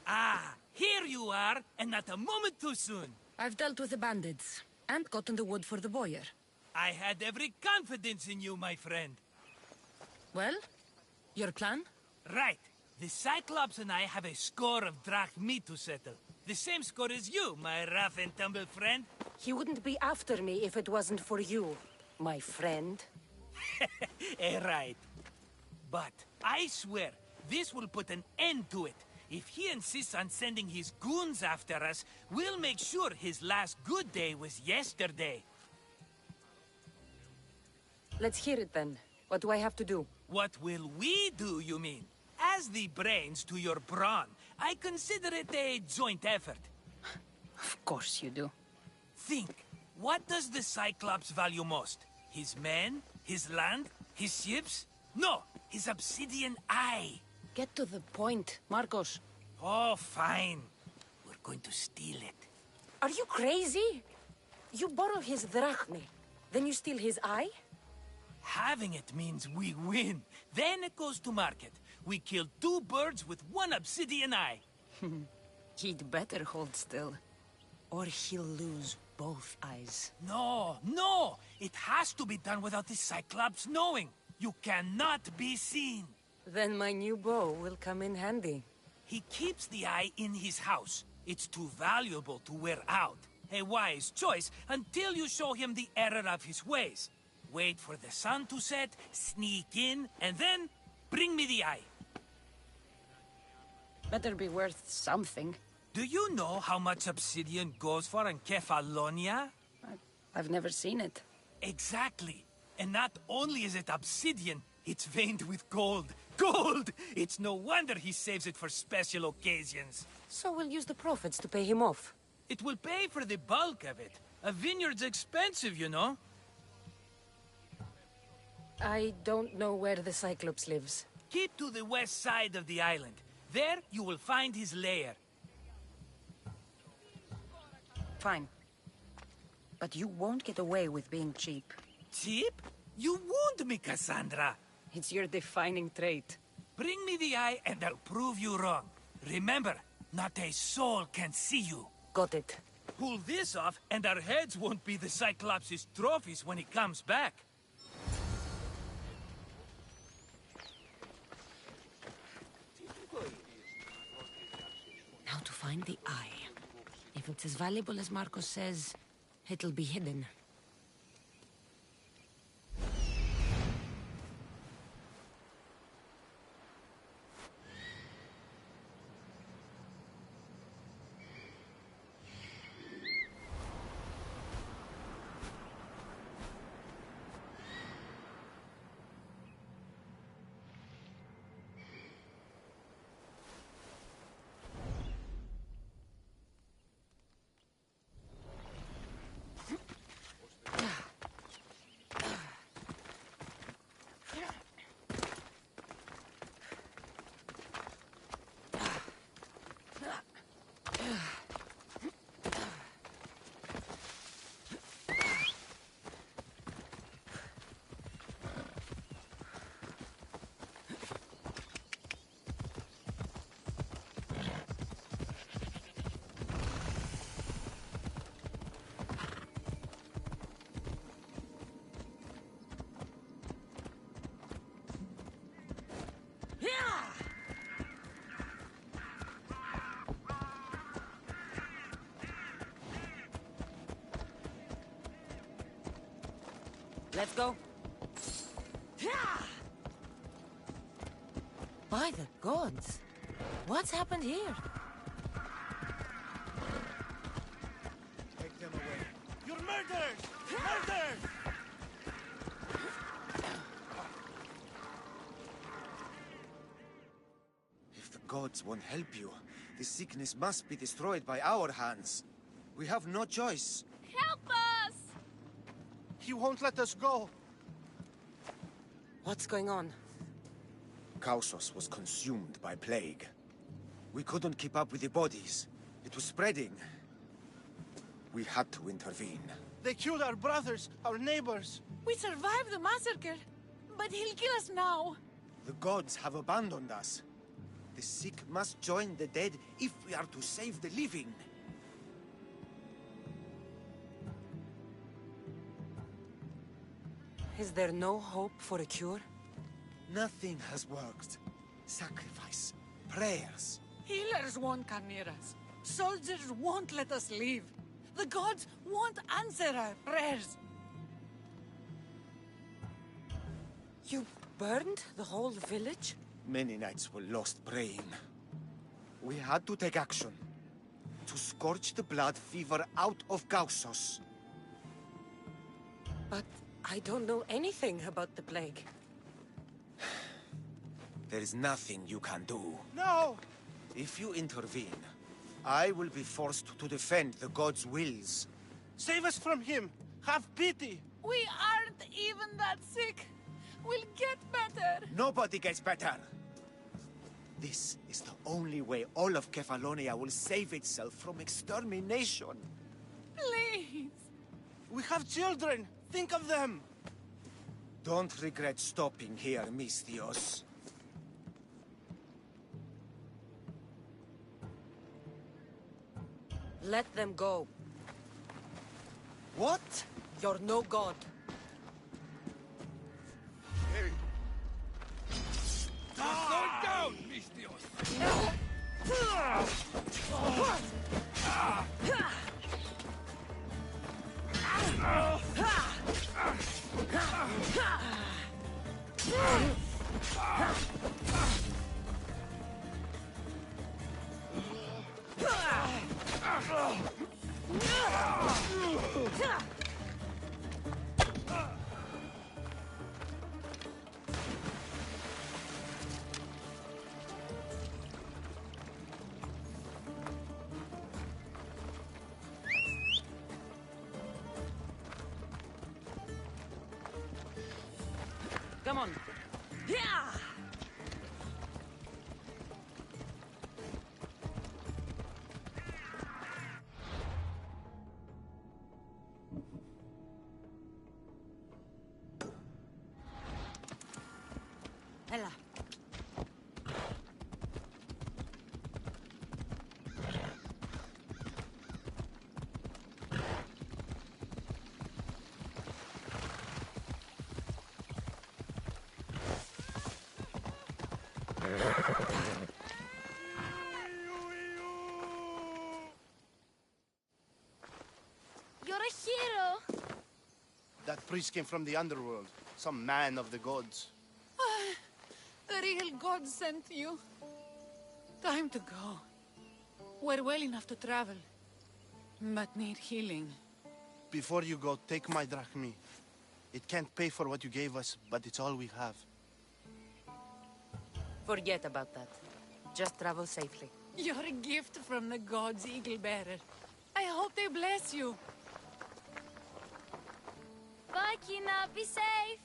Ah, here you are, and not a moment too soon. I've dealt with the bandits, and gotten the wood for the boiler. I had every confidence in you, my friend. Well, your plan? Right. The Cyclops and I have a score of drachmi to settle. The same score as you, my rough and tumble friend. He wouldn't be after me if it wasn't for you, my friend. Right. But I swear, this will put an end to it. If he insists on sending his goons after us, we'll make sure his last good day was yesterday. Let's hear it then. What do I have to do? What will we do, you mean? As the brains to your brawn, I consider it a joint effort. Of course you do. Think, what does the Cyclops value most? His men? His land? His ships? No, his obsidian eye. Get to the point, Marcos. Oh, fine. We're going to steal it. Are you crazy? You borrow his drachmi, then you steal his eye? Having it means we win. Then it goes to market. We kill 2 birds with 1 obsidian eye. He'd better hold still, or he'll lose both eyes. No, no! It has to be done without the Cyclops knowing. You cannot be seen. Then my new bow will come in handy. He keeps the eye in his house. It's too valuable to wear out. A wise choice until you show him the error of his ways. Wait for the sun to set, sneak in, and then bring me the eye. Better be worth something. Do you know how much obsidian goes for in Kefalonia? I've never seen it. Exactly. And not only is it obsidian, it's veined with gold. Gold! It's no wonder he saves it for special occasions. So we'll use the profits to pay him off. It will pay for the bulk of it. A vineyard's expensive, you know. I don't know where the Cyclops lives. Keep to the west side of the island. There, you will find his lair. Fine. But you won't get away with being cheap. Cheap? You wound me, Cassandra. It's your defining trait. Bring me the eye and I'll prove you wrong. Remember, not a soul can see you. Got it. Pull this off and our heads won't be the Cyclops' trophies when he comes back. Now to find the eye. If it's as valuable as Marcos says, it'll be hidden. Let's go. By the gods! What's happened here? Take them away. You're murderers! Murderers! If the gods won't help you, the sickness must be destroyed by our hands. We have no choice. Help us! He won't let us go. What's going on? Kausos was consumed by plague. We couldn't keep up with the bodies. It was spreading. We had to intervene. They killed our brothers, our neighbors. We survived the massacre, but he'll kill us now. The gods have abandoned us. The sick must join the dead if we are to save the living. Is there no hope for a cure? Nothing has worked. Sacrifice, prayers. Healers won't come near us. Soldiers won't let us leave. The gods won't answer our prayers. You burned the whole village? Many nights were lost praying. We had to take action. To scorch the blood fever out of Kausos. But I don't know anything about the plague. There is nothing you can do. No! If you intervene, I will be forced to defend the gods' wills. Save us from him! Have pity! We aren't even that sick. We'll get better. Nobody gets better! This is the only way all of Kefalonia will save itself from extermination. Please! We have children! Think of them! Don't regret stopping here, Misthios. Let them go. What? You're no god. Slow down, Misthios! Come on. Ella. You're a hero! That priest came from the underworld. Some man of the gods. The real god sent you. Time to go. We're well enough to travel, but need healing. Before you go, take my drachmi. It can't pay for what you gave us, but it's all we have. Forget about that. Just travel safely. You're a gift from the gods, Eagle Bearer. I hope they bless you. Bye, Kina. Be safe!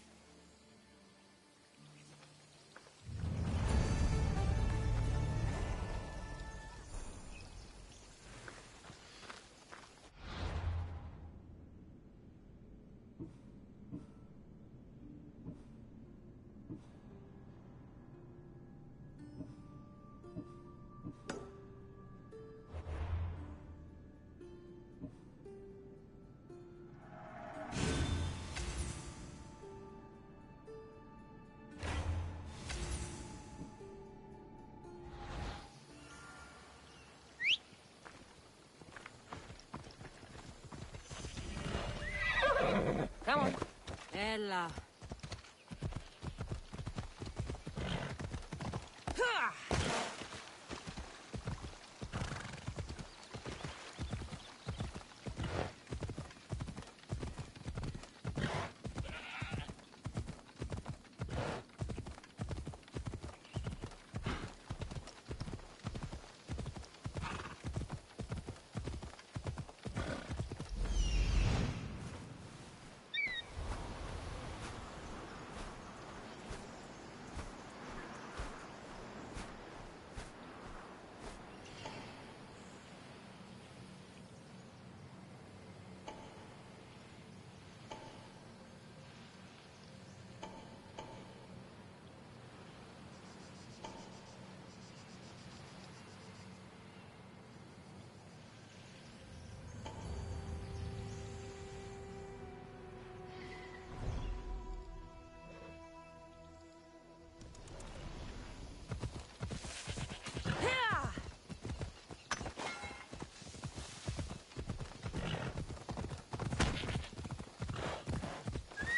Ella.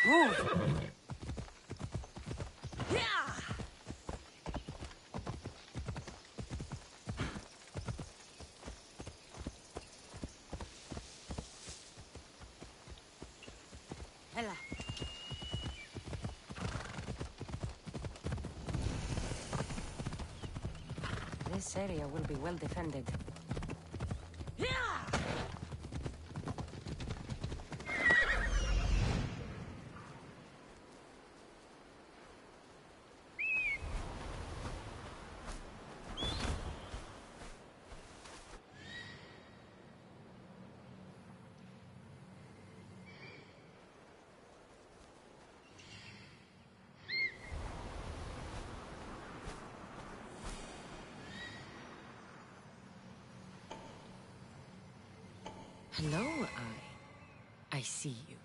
Move! Ella. This area will be well defended. Hello, I see you.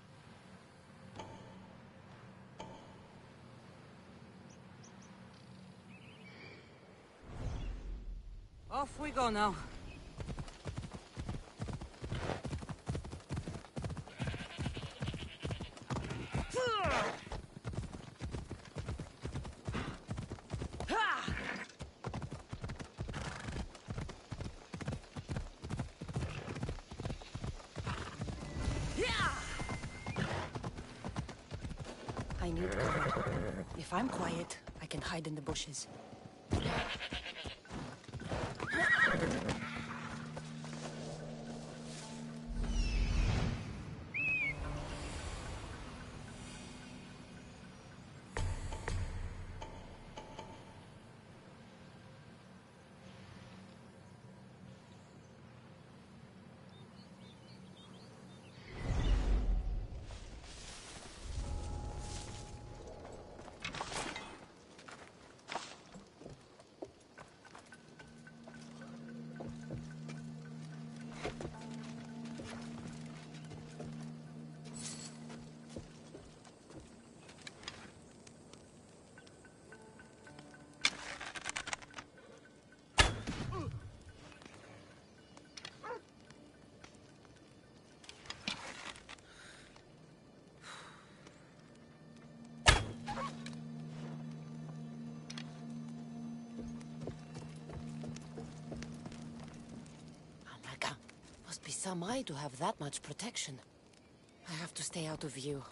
Off we go now. I need cover. If I'm quiet, I can hide in the bushes. Must be some eye to have that much protection. I have to stay out of view.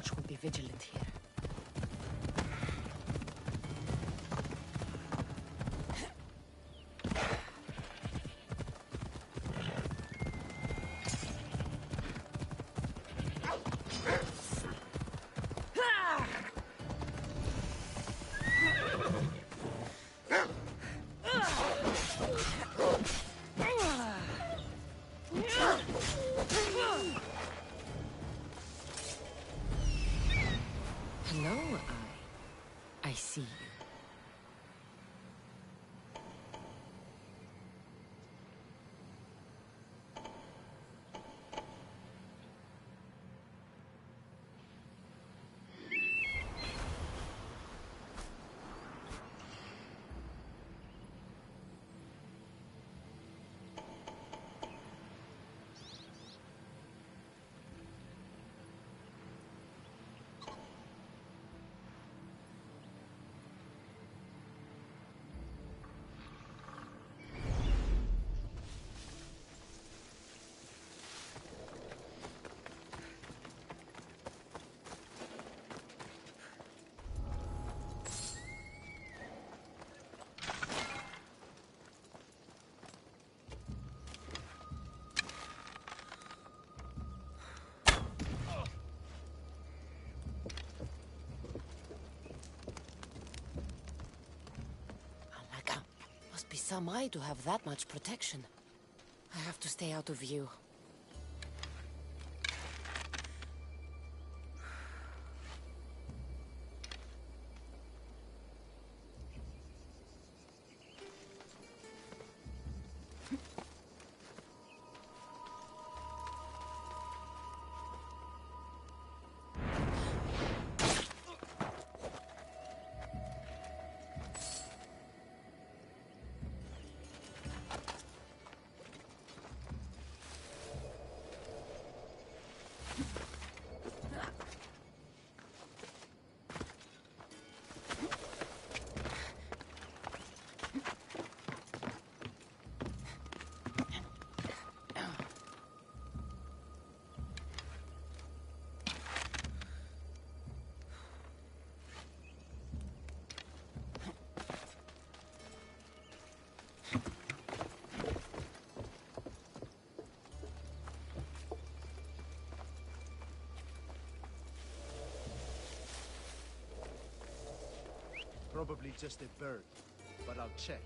watch will be vigilant here. Hello, I see you. Must be some eye to have that much protection. I have to stay out of view. Probably just a bird, but I'll check.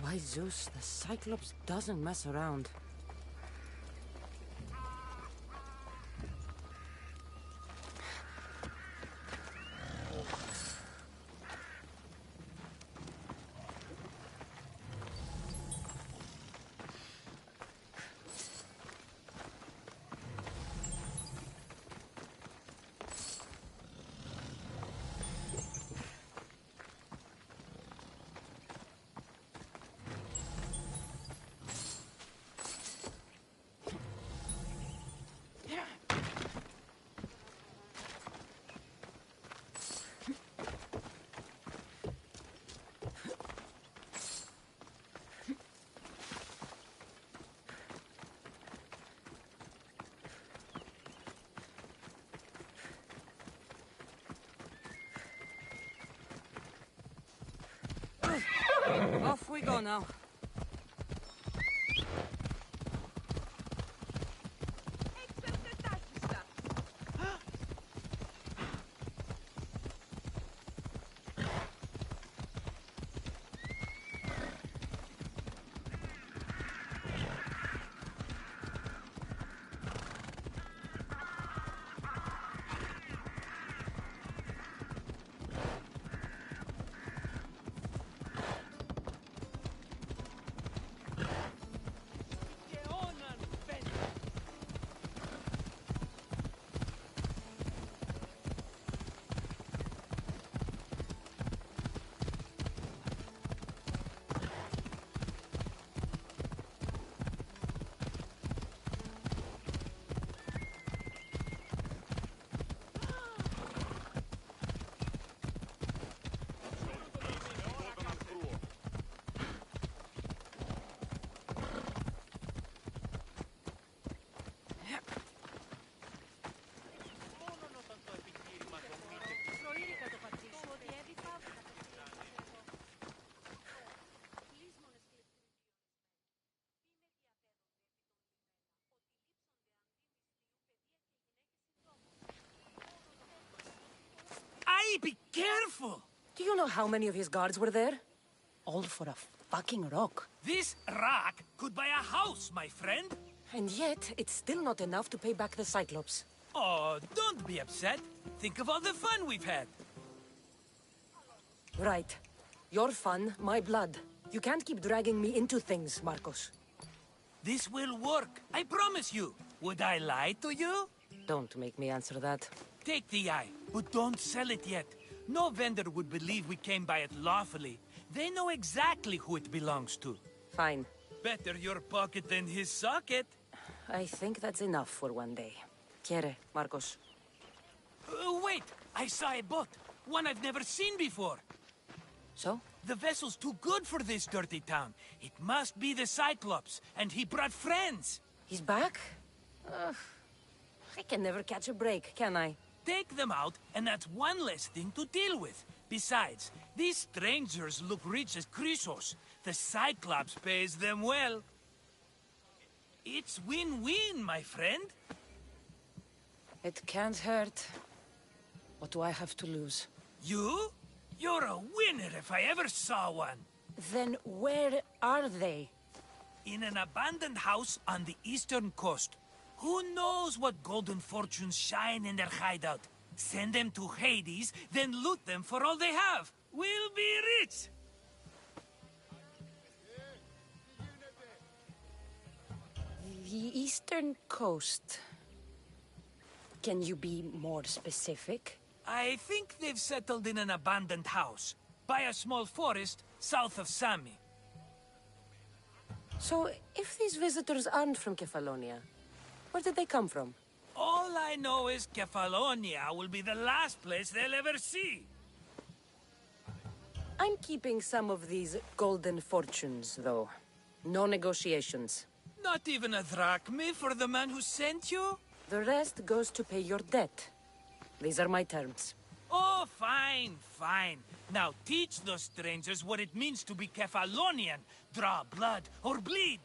Why, Zeus, the Cyclops doesn't mess around. Off we go now. Be careful! Do you know how many of his guards were there? All for a fucking rock. This rock could buy a house, my friend. And yet, it's still not enough to pay back the Cyclops. Oh, don't be upset. Think of all the fun we've had. Right. Your fun, my blood. You can't keep dragging me into things, Marcos. This will work, I promise you. Would I lie to you? Don't make me answer that. Take the eye, but don't sell it yet. No vendor would believe we came by it lawfully. They know exactly who it belongs to. Fine. Better your pocket than his socket. I think that's enough for one day. Quiere, Marcos? Wait! I saw a boat. One I've never seen before. So? The vessel's too good for this dirty town. It must be the Cyclops, and he brought friends. He's back? I can never catch a break, can I? Take them out, and that's one less thing to deal with. Besides, these strangers look rich as Chrysos. The Cyclops pays them well. It's win-win, my friend. It can't hurt. What do I have to lose? You? You're a winner if I ever saw one. Then where are they? In an abandoned house on the eastern coast. Who knows what golden fortunes shine in their hideout? Send them to Hades, then loot them for all they have. We'll be rich! The eastern coast. Can you be more specific? I think they've settled in an abandoned house, by a small forest south of Sami. So, if these visitors aren't from Kefalonia, where did they come from? All I know is Kefalonia will be the last place they'll ever see. I'm keeping some of these golden fortunes, though. No negotiations. Not even a drachma for the man who sent you? The rest goes to pay your debt. These are my terms. Oh, fine, fine. Now teach those strangers what it means to be Kefalonian. Draw blood or bleed.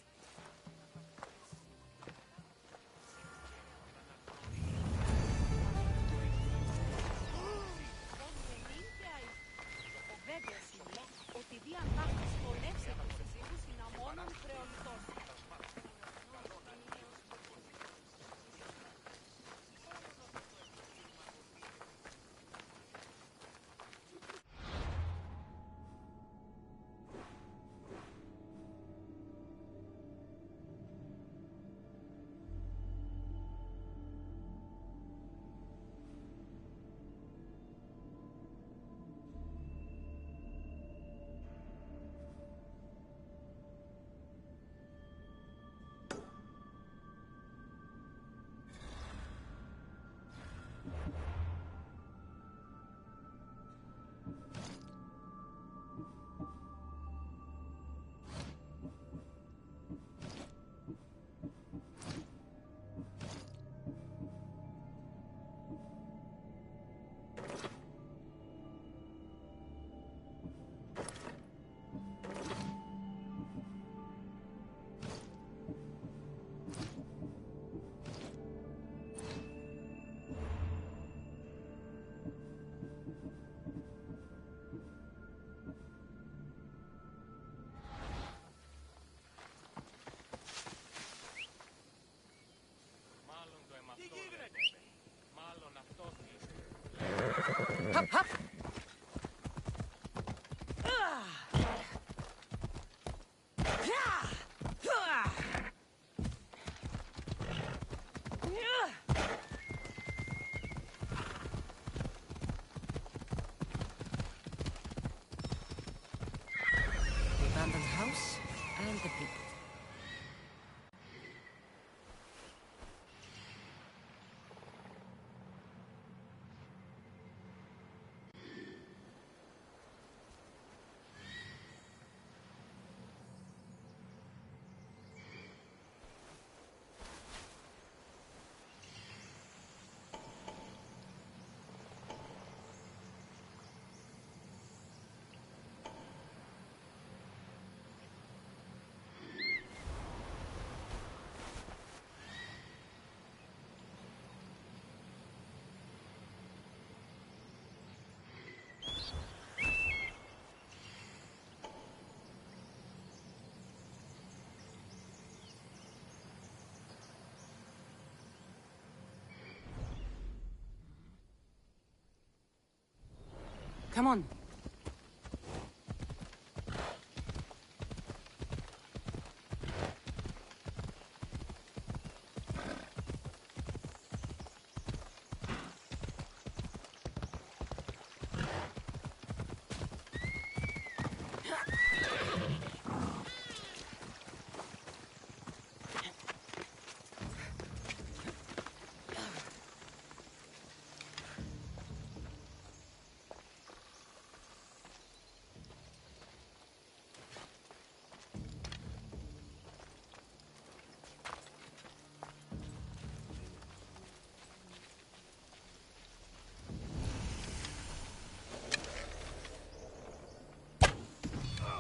abandoned house and the people. Come on.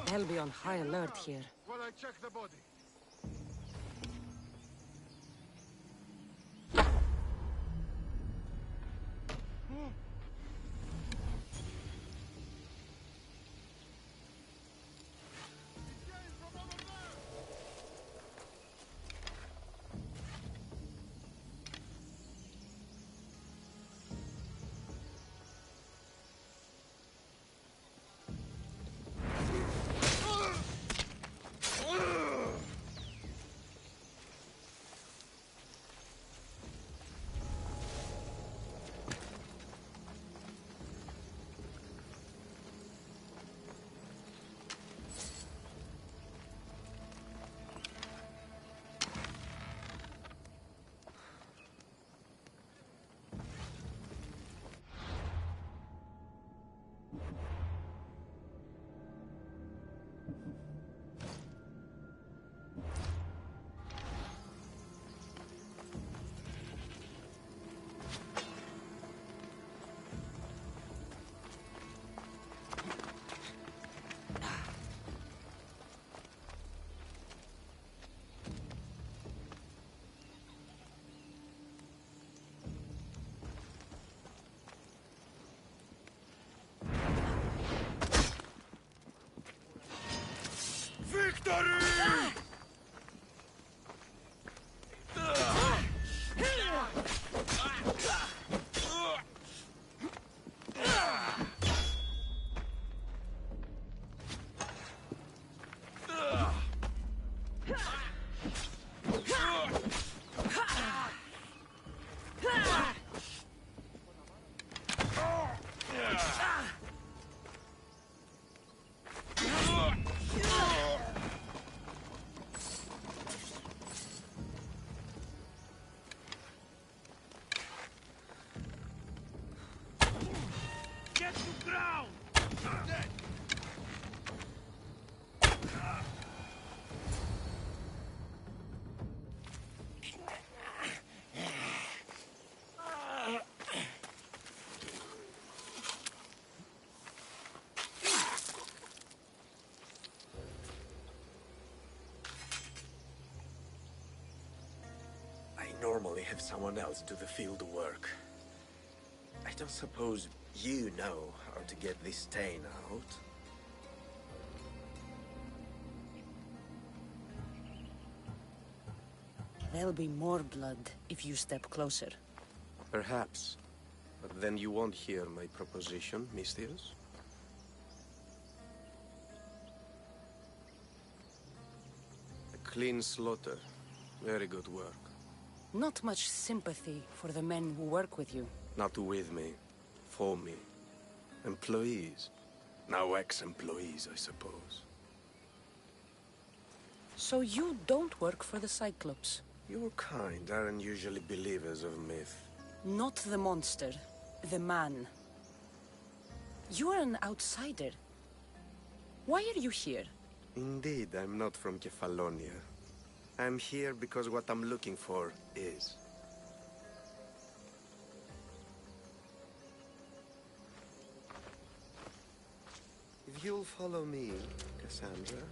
They'll be on high alert here. While I check the body. Normally have someone else do the field work. I don't suppose you know how to get this stain out. There'll be more blood if you step closer. Perhaps. But then you won't hear my proposition, Mistius. A clean slaughter. Very good work. Not much sympathy for the men who work with you. Not with me. For me. Employees. Now ex-employees, I suppose. So you don't work for the Cyclops? Your kind aren't usually believers of myth. Not the monster, the man. You are an outsider. Why are you here? Indeed, I'm not from Kefalonia. I'm here because what I'm looking for is. If you'll follow me, Cassandra.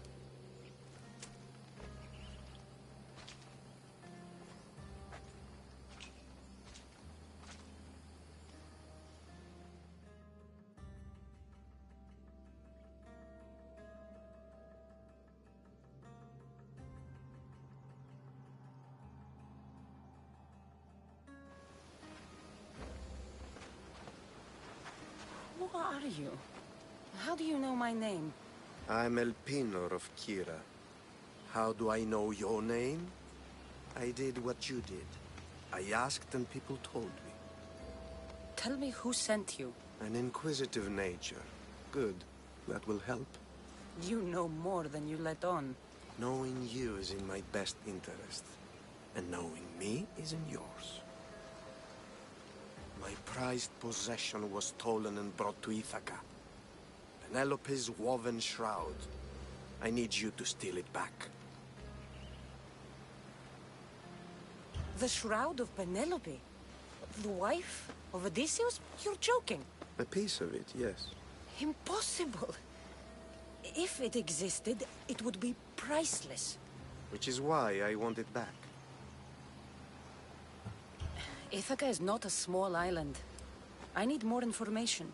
Who are you? How do you know my name? I'm El Pinor of Kira. How do I know your name? I did what you did. I asked and people told me. Tell me who sent you. An inquisitive nature. Good. That will help. You know more than you let on. Knowing you is in my best interest. And knowing me is in yours. My prized possession was stolen and brought to Ithaca. Penelope's woven shroud. I need you to steal it back. The shroud of Penelope? The wife of Odysseus? You're joking. A piece of it, yes. Impossible. If it existed, it would be priceless. Which is why I want it back. Ithaca is not a small island. I need more information.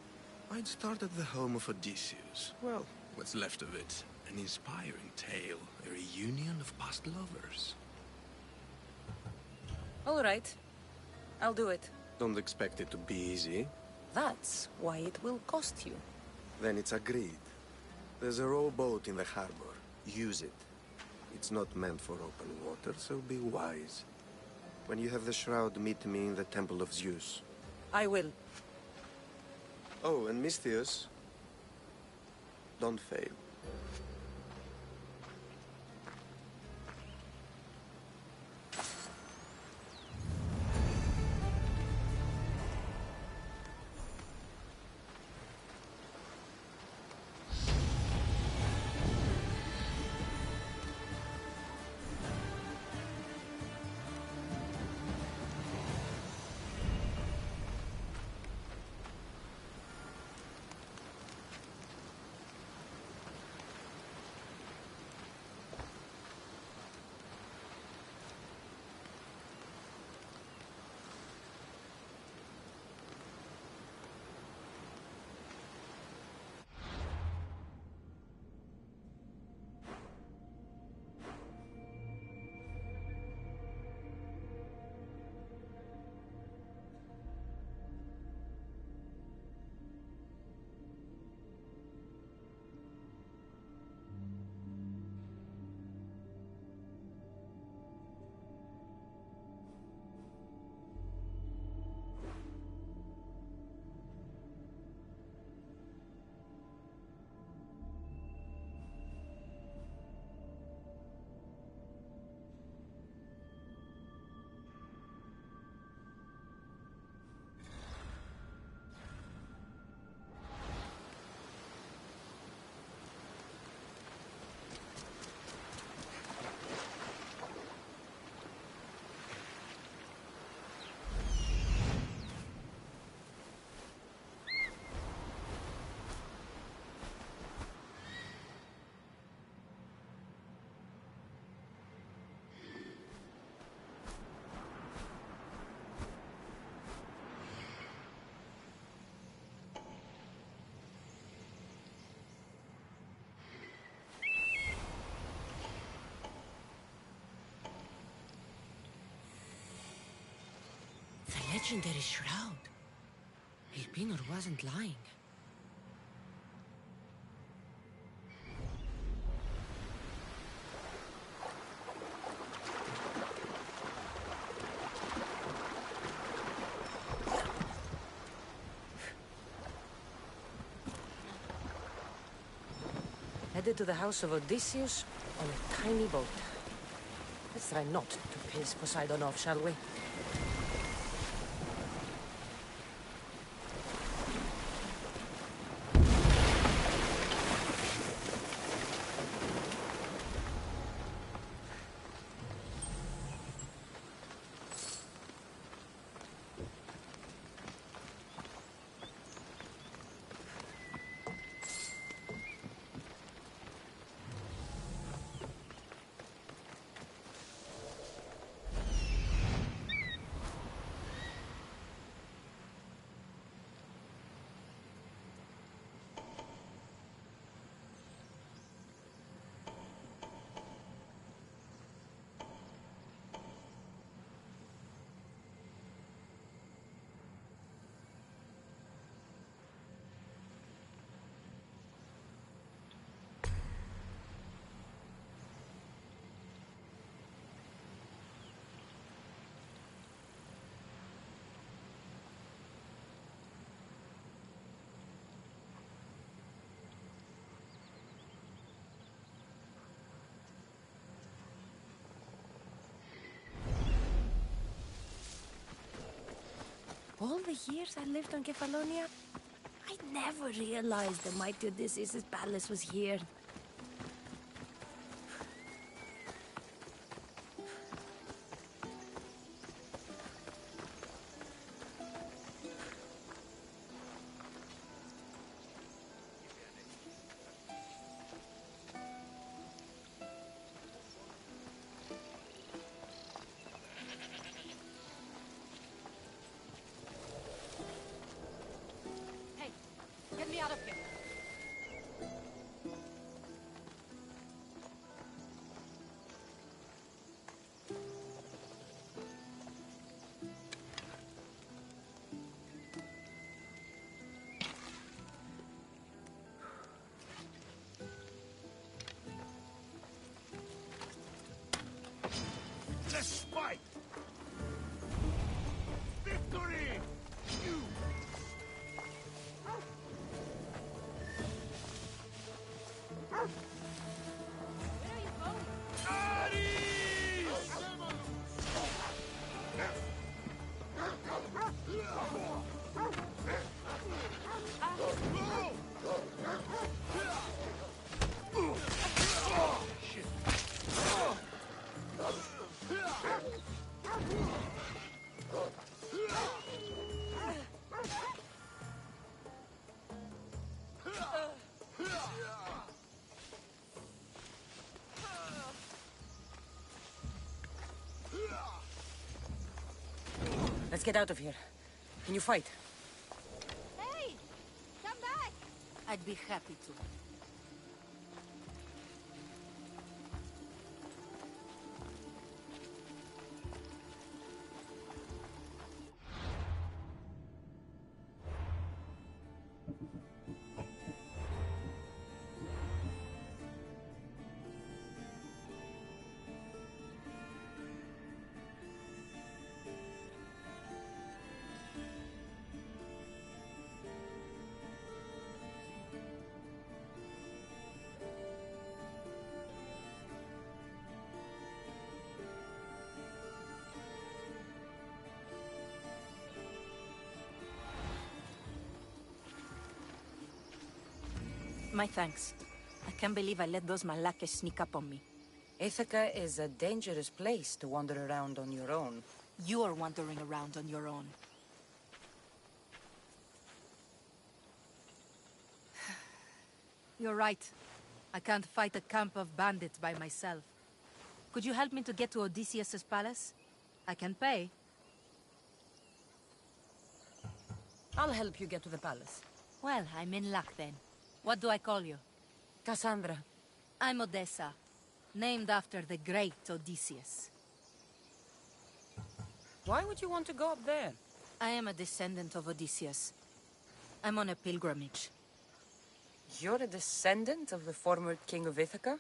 I'd start at the home of Odysseus. Well, what's left of it. An inspiring tale. A reunion of past lovers. All right. I'll do it. Don't expect it to be easy. That's why it will cost you. Then it's agreed. There's a rowboat in the harbor. Use it. It's not meant for open water, so be wise. When you have the shroud, meet me in the Temple of Zeus. I will. Oh, and Misthios, don't fail. The legendary shroud. Elpinor wasn't lying. Had headed to the house of Odysseus on a tiny boat. Let's try not to piss Poseidon off, shall we? All the years I lived on Kefalonia, I never realized the mighty Odysseus' palace was here. Get me out of here. Let's fight! Victory! You! Let's get out of here. Can you fight? Hey! Come back! I'd be happy to. My thanks. I can't believe I let those Malakas sneak up on me. Ithaca is a dangerous place to wander around on your own. You're wandering around on your own. You're right. I can't fight a camp of bandits by myself. Could you help me to get to Odysseus' palace? I can pay. I'll help you get to the palace. Well, I'm in luck then. What do I call you? Cassandra. I'm Odessa, named after the great Odysseus. Why would you want to go up there? I am a descendant of Odysseus. I'm on a pilgrimage. You're a descendant of the former king of Ithaca?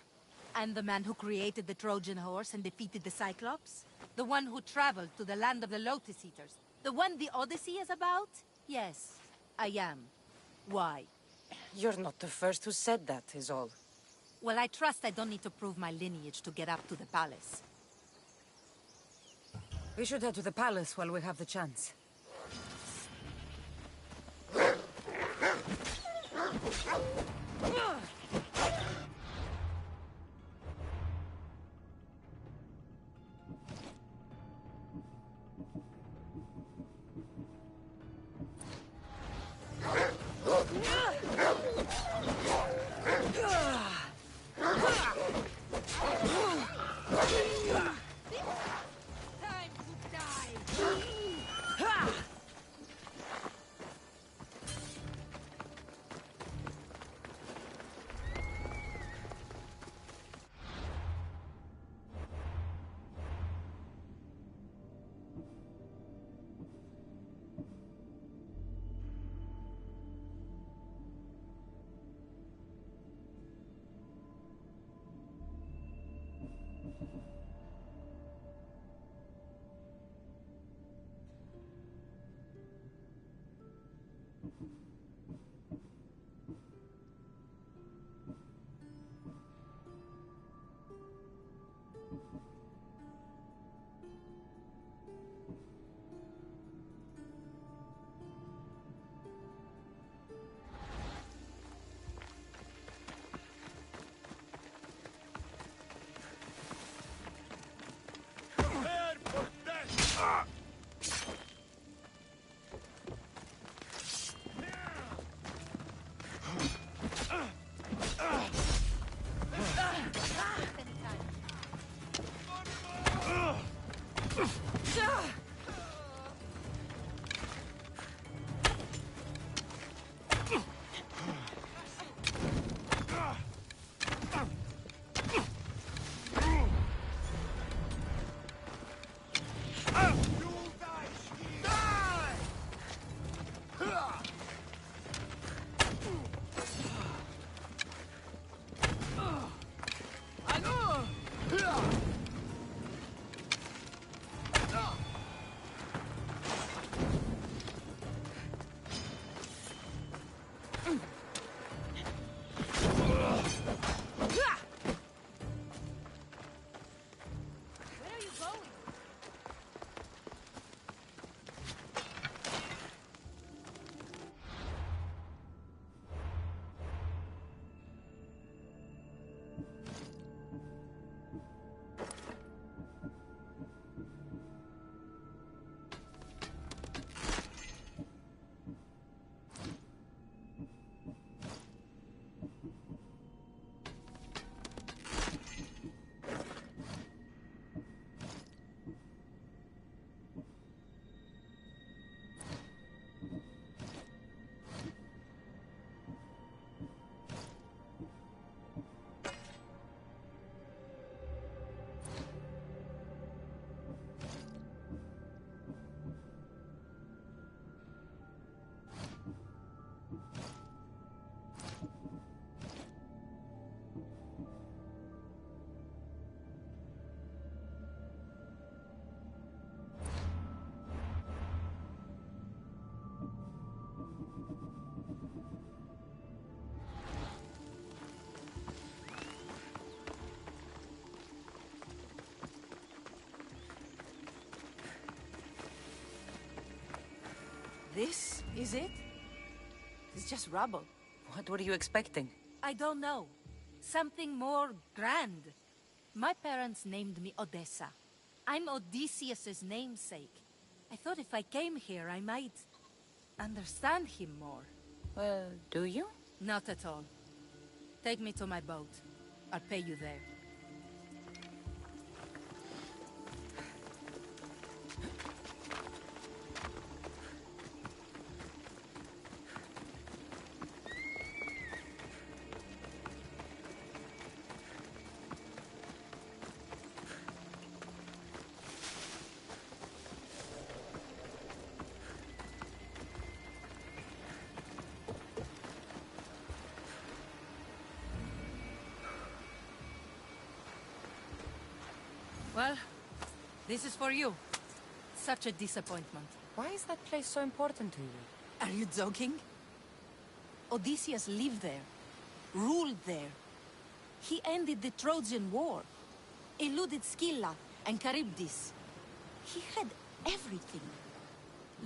I'm the man who created the Trojan horse and defeated the Cyclops. The one who traveled to the land of the Lotus Eaters. The one the Odyssey is about? Yes, I am. Why? You're not the first who said that, is all. Well, I trust I don't need to prove my lineage to get up to the palace. We should head to the palace while we have the chance. This is it? It's just rubble. What were you expecting? I don't know. Something more grand. My parents named me Odessa. I'm Odysseus's namesake. I thought if I came here, I might understand him more. Well, do you? Not at all. Take me to my boat. I'll pay you there. Well, this is for you. Such a disappointment. Why is that place so important to you? Are you joking? Odysseus lived there, ruled there. He ended the Trojan War, eluded Scylla and Charybdis. He had everything.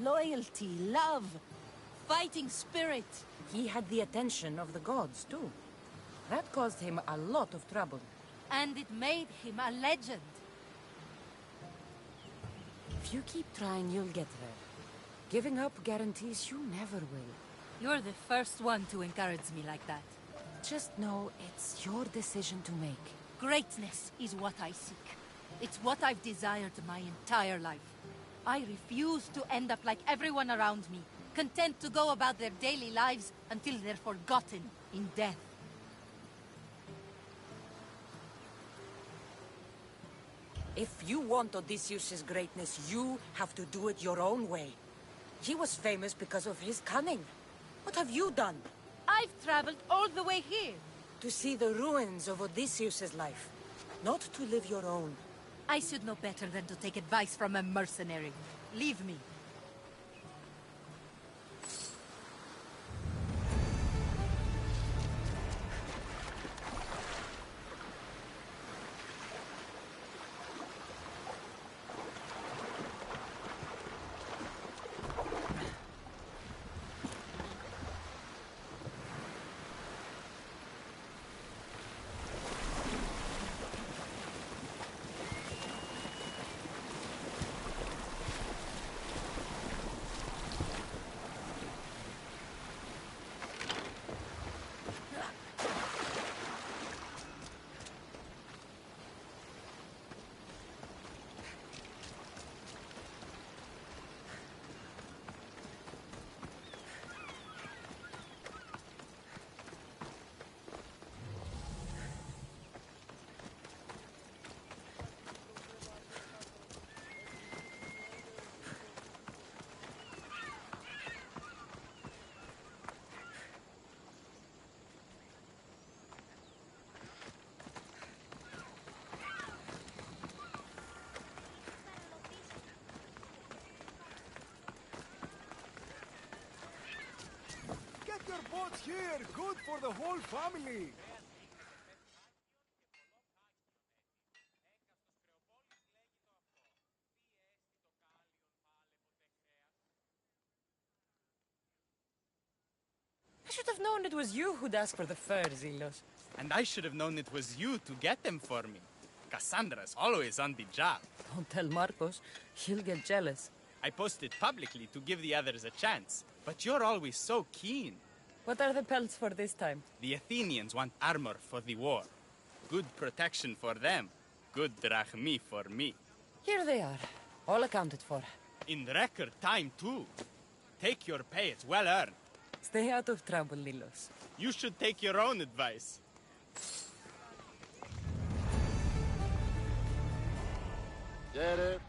Loyalty, love, fighting spirit. He had the attention of the gods, too. That caused him a lot of trouble. And it made him a legend. If you keep trying, you'll get there. Giving up guarantees you never will. You're the first one to encourage me like that. Just know it's your decision to make. Greatness is what I seek. It's what I've desired my entire life. I refuse to end up like everyone around me, content to go about their daily lives until they're forgotten in death. If you want Odysseus' greatness, you have to do it your own way. He was famous because of his cunning. What have you done? I've traveled all the way here. To see the ruins of Odysseus' life, not to live your own. I should know better than to take advice from a mercenary. Leave me. Your boat's here, good for the whole family. I should have known it was you who'd ask for the furs, Ilos. And I should have known it was you to get them for me. Cassandra's always on the job. Don't tell Marcos. He'll get jealous. I posted publicly to give the others a chance, but you're always so keen. What are the pelts for this time? The Athenians want armor for the war. Good protection for them. Good drachmi for me. Here they are. All accounted for. In record time, too. Take your pay, it's well earned. Stay out of trouble, Lilos. You should take your own advice. Get it?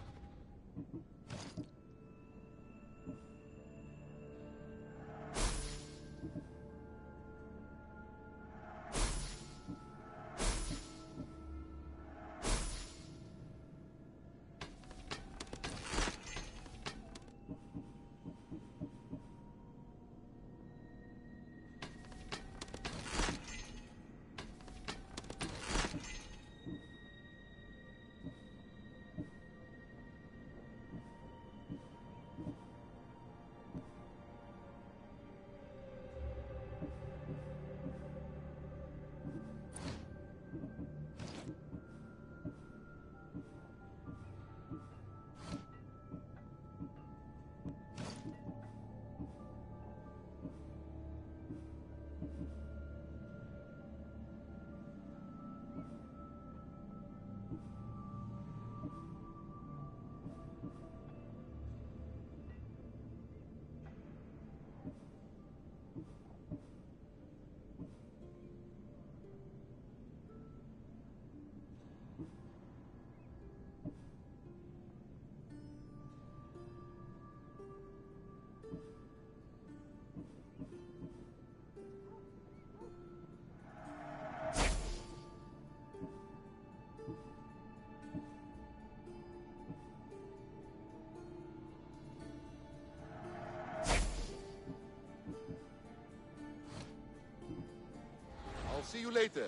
See you later.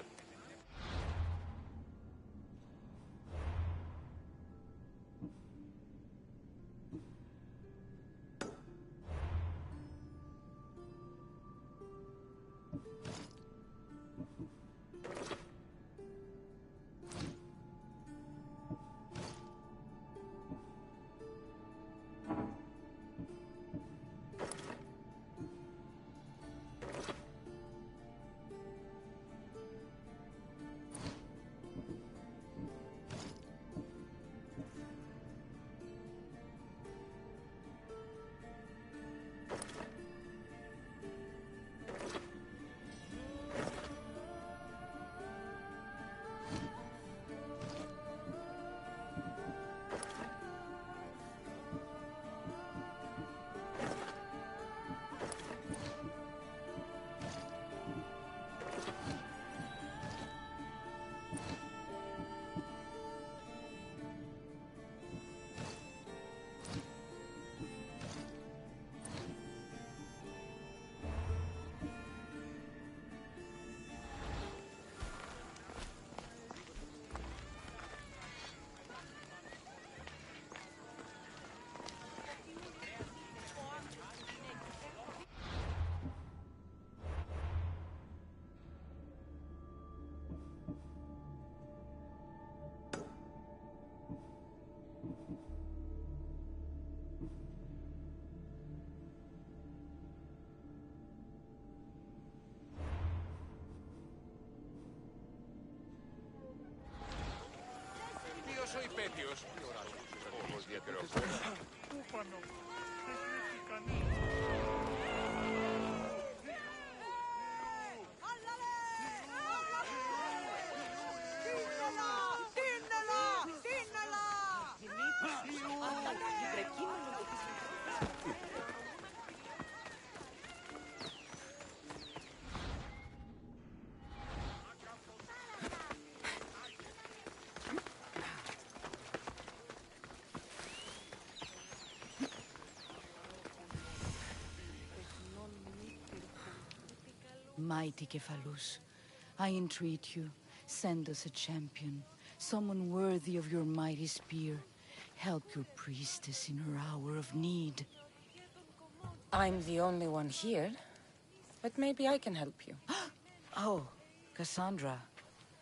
ο υπέτειος. Όπως διακρυφώνει. Κούπανο. Mighty Kephalus, I entreat you, send us a champion, someone worthy of your mighty spear. Help your priestess in her hour of need. I'm the only one here, but maybe I can help you. Oh, Cassandra,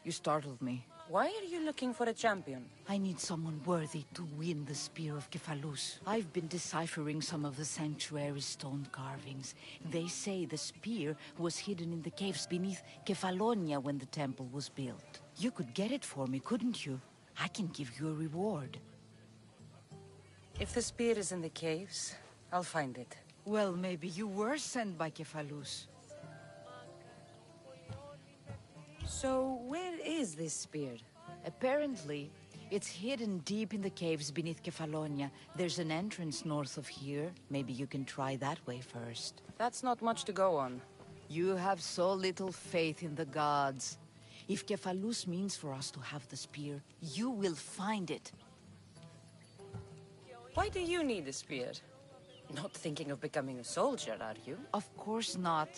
you startled me. Why are you looking for a champion? I need someone worthy to win the Spear of Kephalus. I've been deciphering some of the sanctuary's stone carvings. They say the spear was hidden in the caves beneath Kefalonia when the temple was built. You could get it for me, couldn't you? I can give you a reward. If the spear is in the caves, I'll find it. Well, maybe you were sent by Kephalus. So, where is this spear? Apparently, it's hidden deep in the caves beneath Kefalonia. There's an entrance north of here. Maybe you can try that way first. That's not much to go on. You have so little faith in the gods. If Kephalus means for us to have the spear, you will find it. Why do you need a spear? Not thinking of becoming a soldier, are you? Of course not.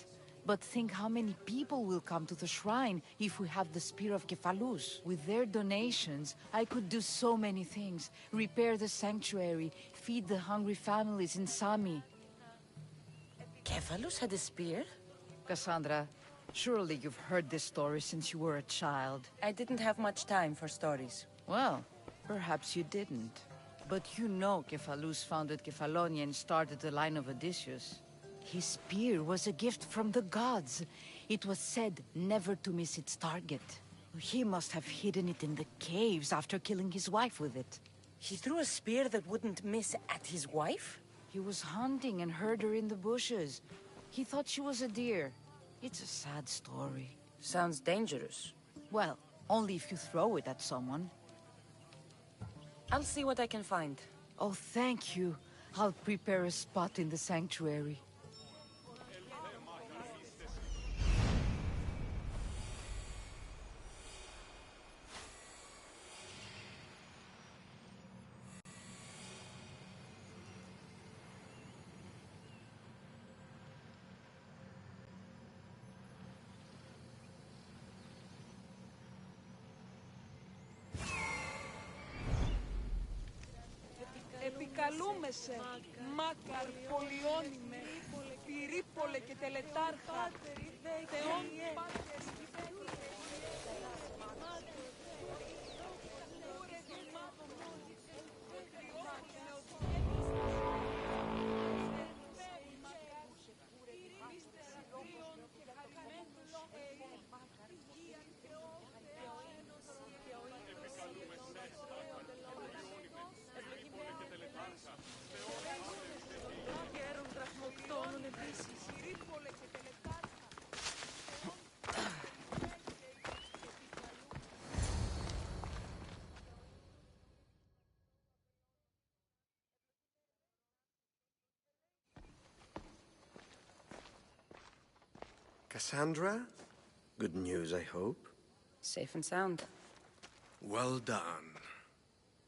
But think how many people will come to the shrine if we have the Spear of Kephalus. With their donations, I could do so many things. Repair the sanctuary, feed the hungry families in Sami. Kephalus had a spear? Cassandra, surely you've heard this story since you were a child. I didn't have much time for stories. Well, perhaps you didn't. But you know Kephalus founded Kefalonia and started the line of Odysseus. His spear was a gift from the gods. It was said never to miss its target. He must have hidden it in the caves after killing his wife with it. He threw a spear that wouldn't miss at his wife? He was hunting and heard her in the bushes. He thought she was a deer. It's a sad story. Sounds dangerous. Well, only if you throw it at someone. I'll see what I can find. Oh, thank you. I'll prepare a spot in the sanctuary. Επικαλούμεσαι, Μάκαρ, Πολυώνυμε, Πυρίπολε και Τελετάρχα, Θεόν Πάτερ, Cassandra? Good news, I hope. Safe and sound. Well done.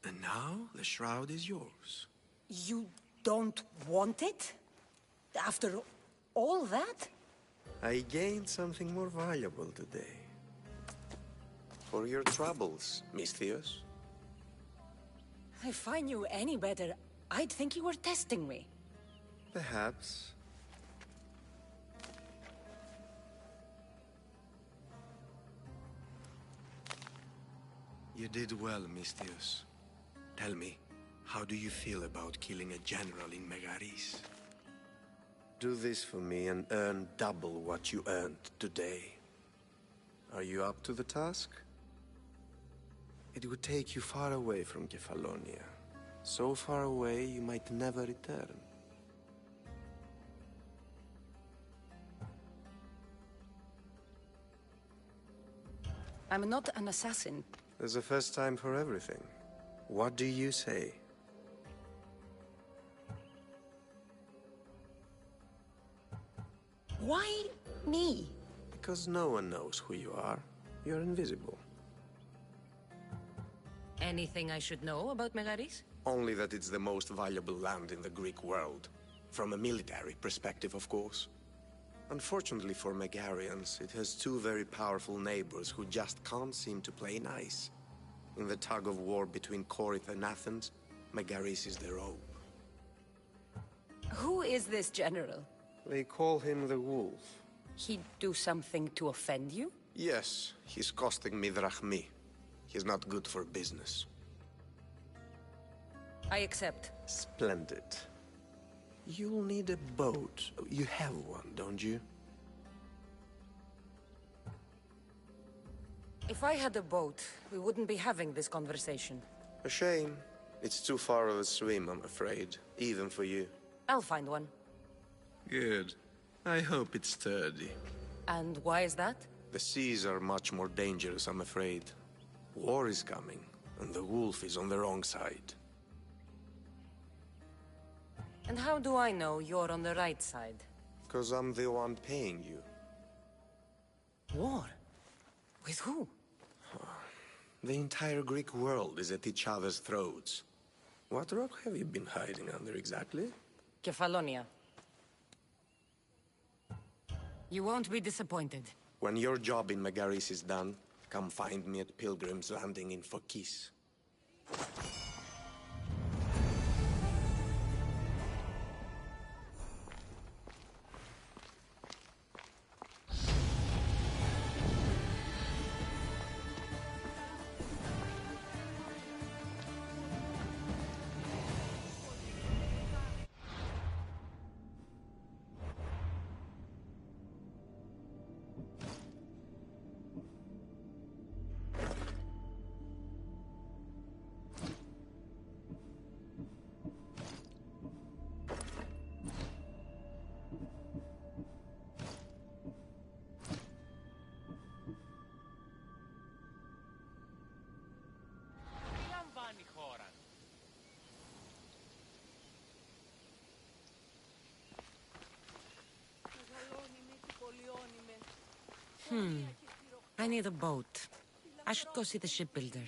And now the shroud is yours. You don't want it? After all that? I gained something more valuable today. For your troubles, Misthios. If I knew any better, I'd think you were testing me. Perhaps. You did well, Misthios. Tell me, how do you feel about killing a general in Megaris? Do this for me and earn double what you earned today. Are you up to the task? It would take you far away from Kefalonia. So far away, you might never return. I'm not an assassin. There's a first time for everything. What do you say? Why me? Because no one knows who you are. You're invisible. Anything I should know about Megaris? Only that it's the most valuable land in the Greek world. From a military perspective, of course. Unfortunately for Megarians, it has two very powerful neighbors who just can't seem to play nice. In the tug-of-war between Corinth and Athens, Megaris is the rope. Who is this general? They call him the Wolf. He'd do something to offend you? Yes, he's costing me drachmi. He's not good for business. I accept. Splendid. You'll need a boat. You have one, don't you? If I had a boat, we wouldn't be having this conversation. A shame. It's too far of a swim, I'm afraid. Even for you. I'll find one. Good. I hope it's sturdy. And why is that? The seas are much more dangerous, I'm afraid. War is coming, and the wolf is on the wrong side. And how do I know you're on the right side? 'Cause I'm the one paying you. War? With who? The entire Greek world is at each other's throats. What rock have you been hiding under exactly? Kefalonia. You won't be disappointed. When your job in Megaris is done, come find me at Pilgrim's Landing in Phokis. I need a boat. I should go see the shipbuilder.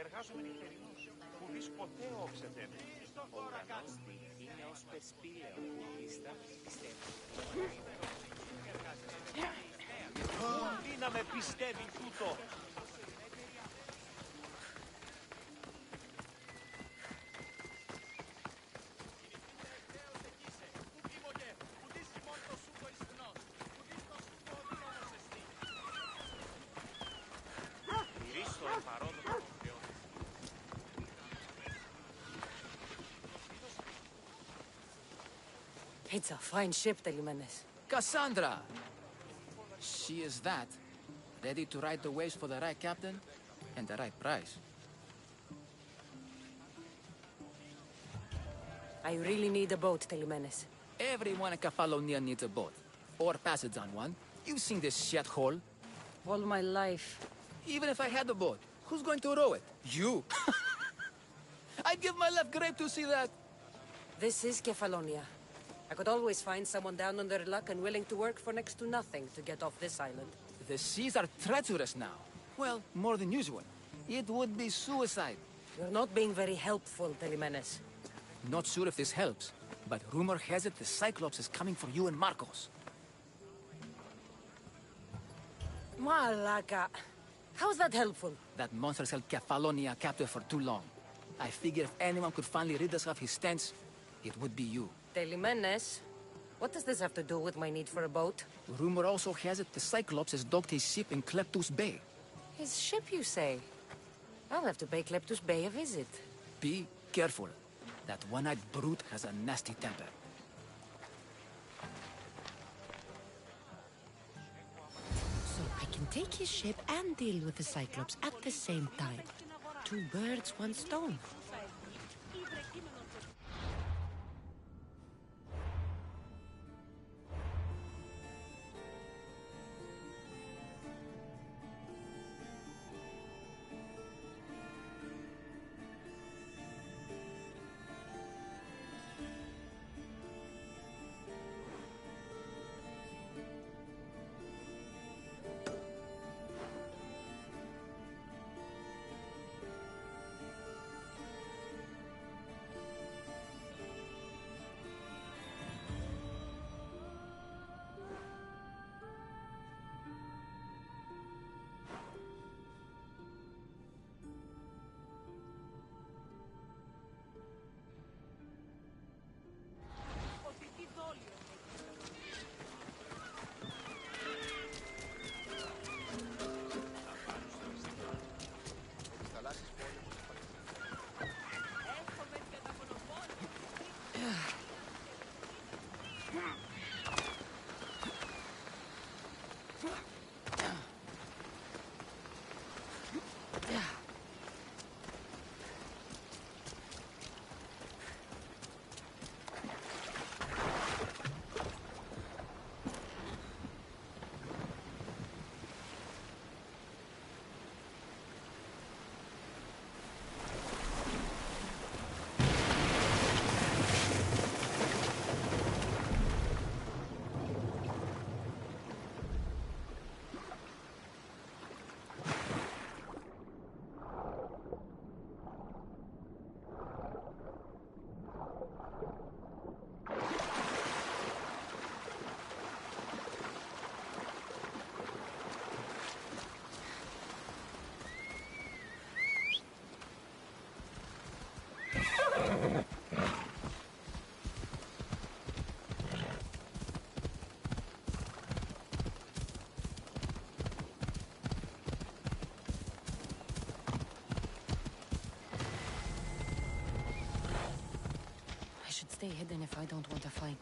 Εργάζομαι νυχτερινός, ουδής ποτέ όξεται. Ο ουρανός είναι ως πεσπήλαιο, ίστα πιστεύει. Πολύ να με πιστεύει τούτο. It's a fine ship, Telimenes. Cassandra! She is that. Ready to ride the waves for the right captain and the right price. I really need a boat, Telimenes. Everyone in Kefalonia needs a boat. Or passage on one. You've seen this shithole. All my life. Even if I had a boat, who's going to row it? You! I'd give my left grape to see that. This is Kefalonia. I could always find someone down on their luck and willing to work for next to nothing to get off this island. The seas are treacherous now. Well, more than usual. It would be suicide. You're not being very helpful, Telimenes. Not sure if this helps, but rumor has it the Cyclops is coming for you and Marcos. Malaka. How's that helpful? That monster's held Kefalonia captive for too long. I figure if anyone could finally rid us of his stench, it would be you. Telimenes? What does this have to do with my need for a boat? Rumor also has it the Cyclops has docked his ship in Kleptus Bay. His ship, you say? I'll have to pay Kleptus Bay a visit. Be careful. That one-eyed brute has a nasty temper. So I can take his ship and deal with the Cyclops at the same time. Two birds, one stone. stay hidden if I don't want to fight.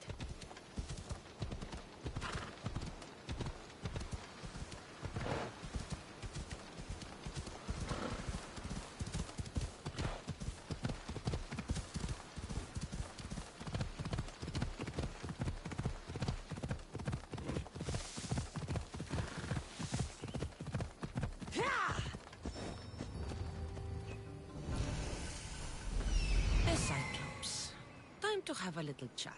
A Cyclops. Time to have a little chat.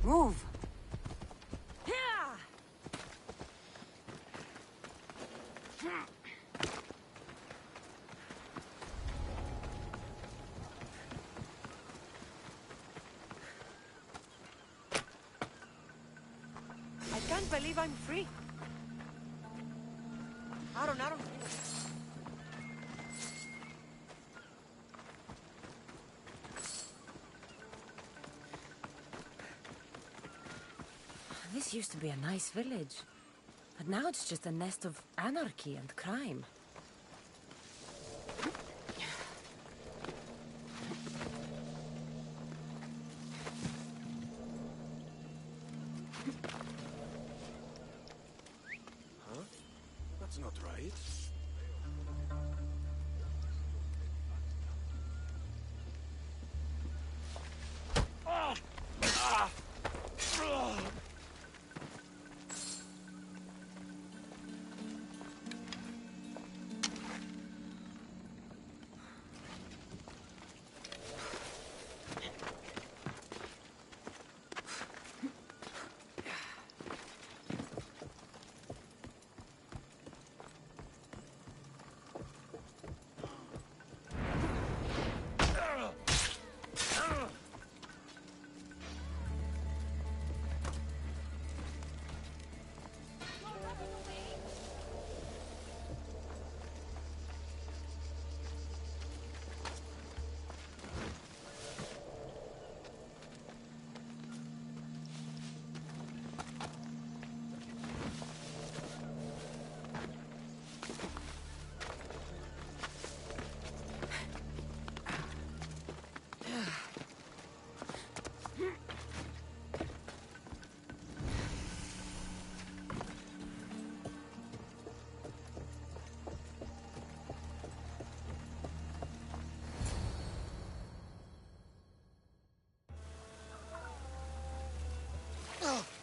Move! I can't believe I'm free. Aaron. This used to be a nice village. But now it's just a nest of anarchy and crime. Huh? That's not right.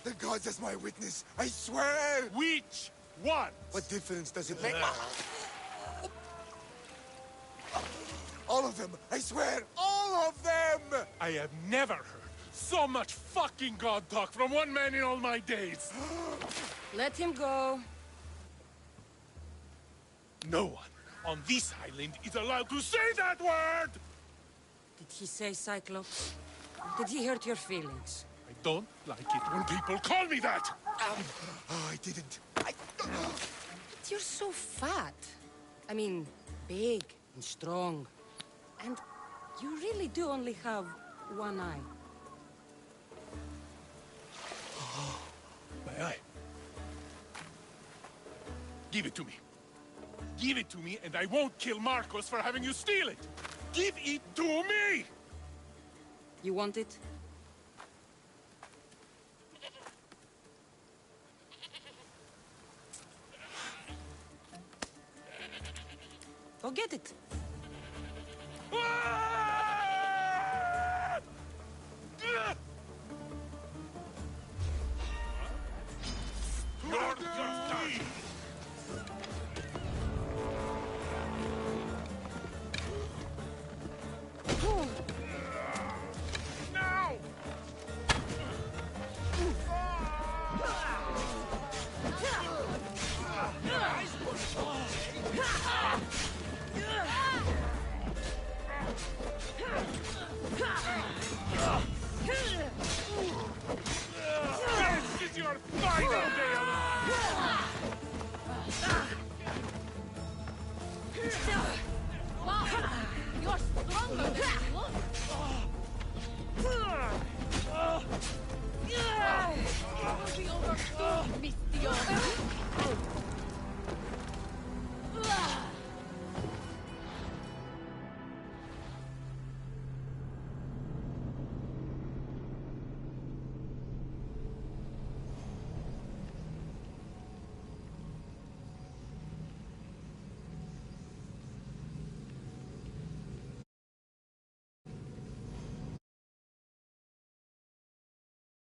The gods as my witness, I swear! Which one? What difference does it make? All of them! I swear, all of them! I have never heard so much fucking god talk from one man in all my days. Let him go. No one on this island is allowed to say that word! Did he say Cyclops? Did he hurt your feelings? I don't like it when people call me that! Oh, I didn't. But you're so fat. I mean, big and strong. And you really do only have one eye. My eye. Give it to me. Give it to me, and I won't kill Marcos for having you steal it! Give it to me! You want it? Go get it.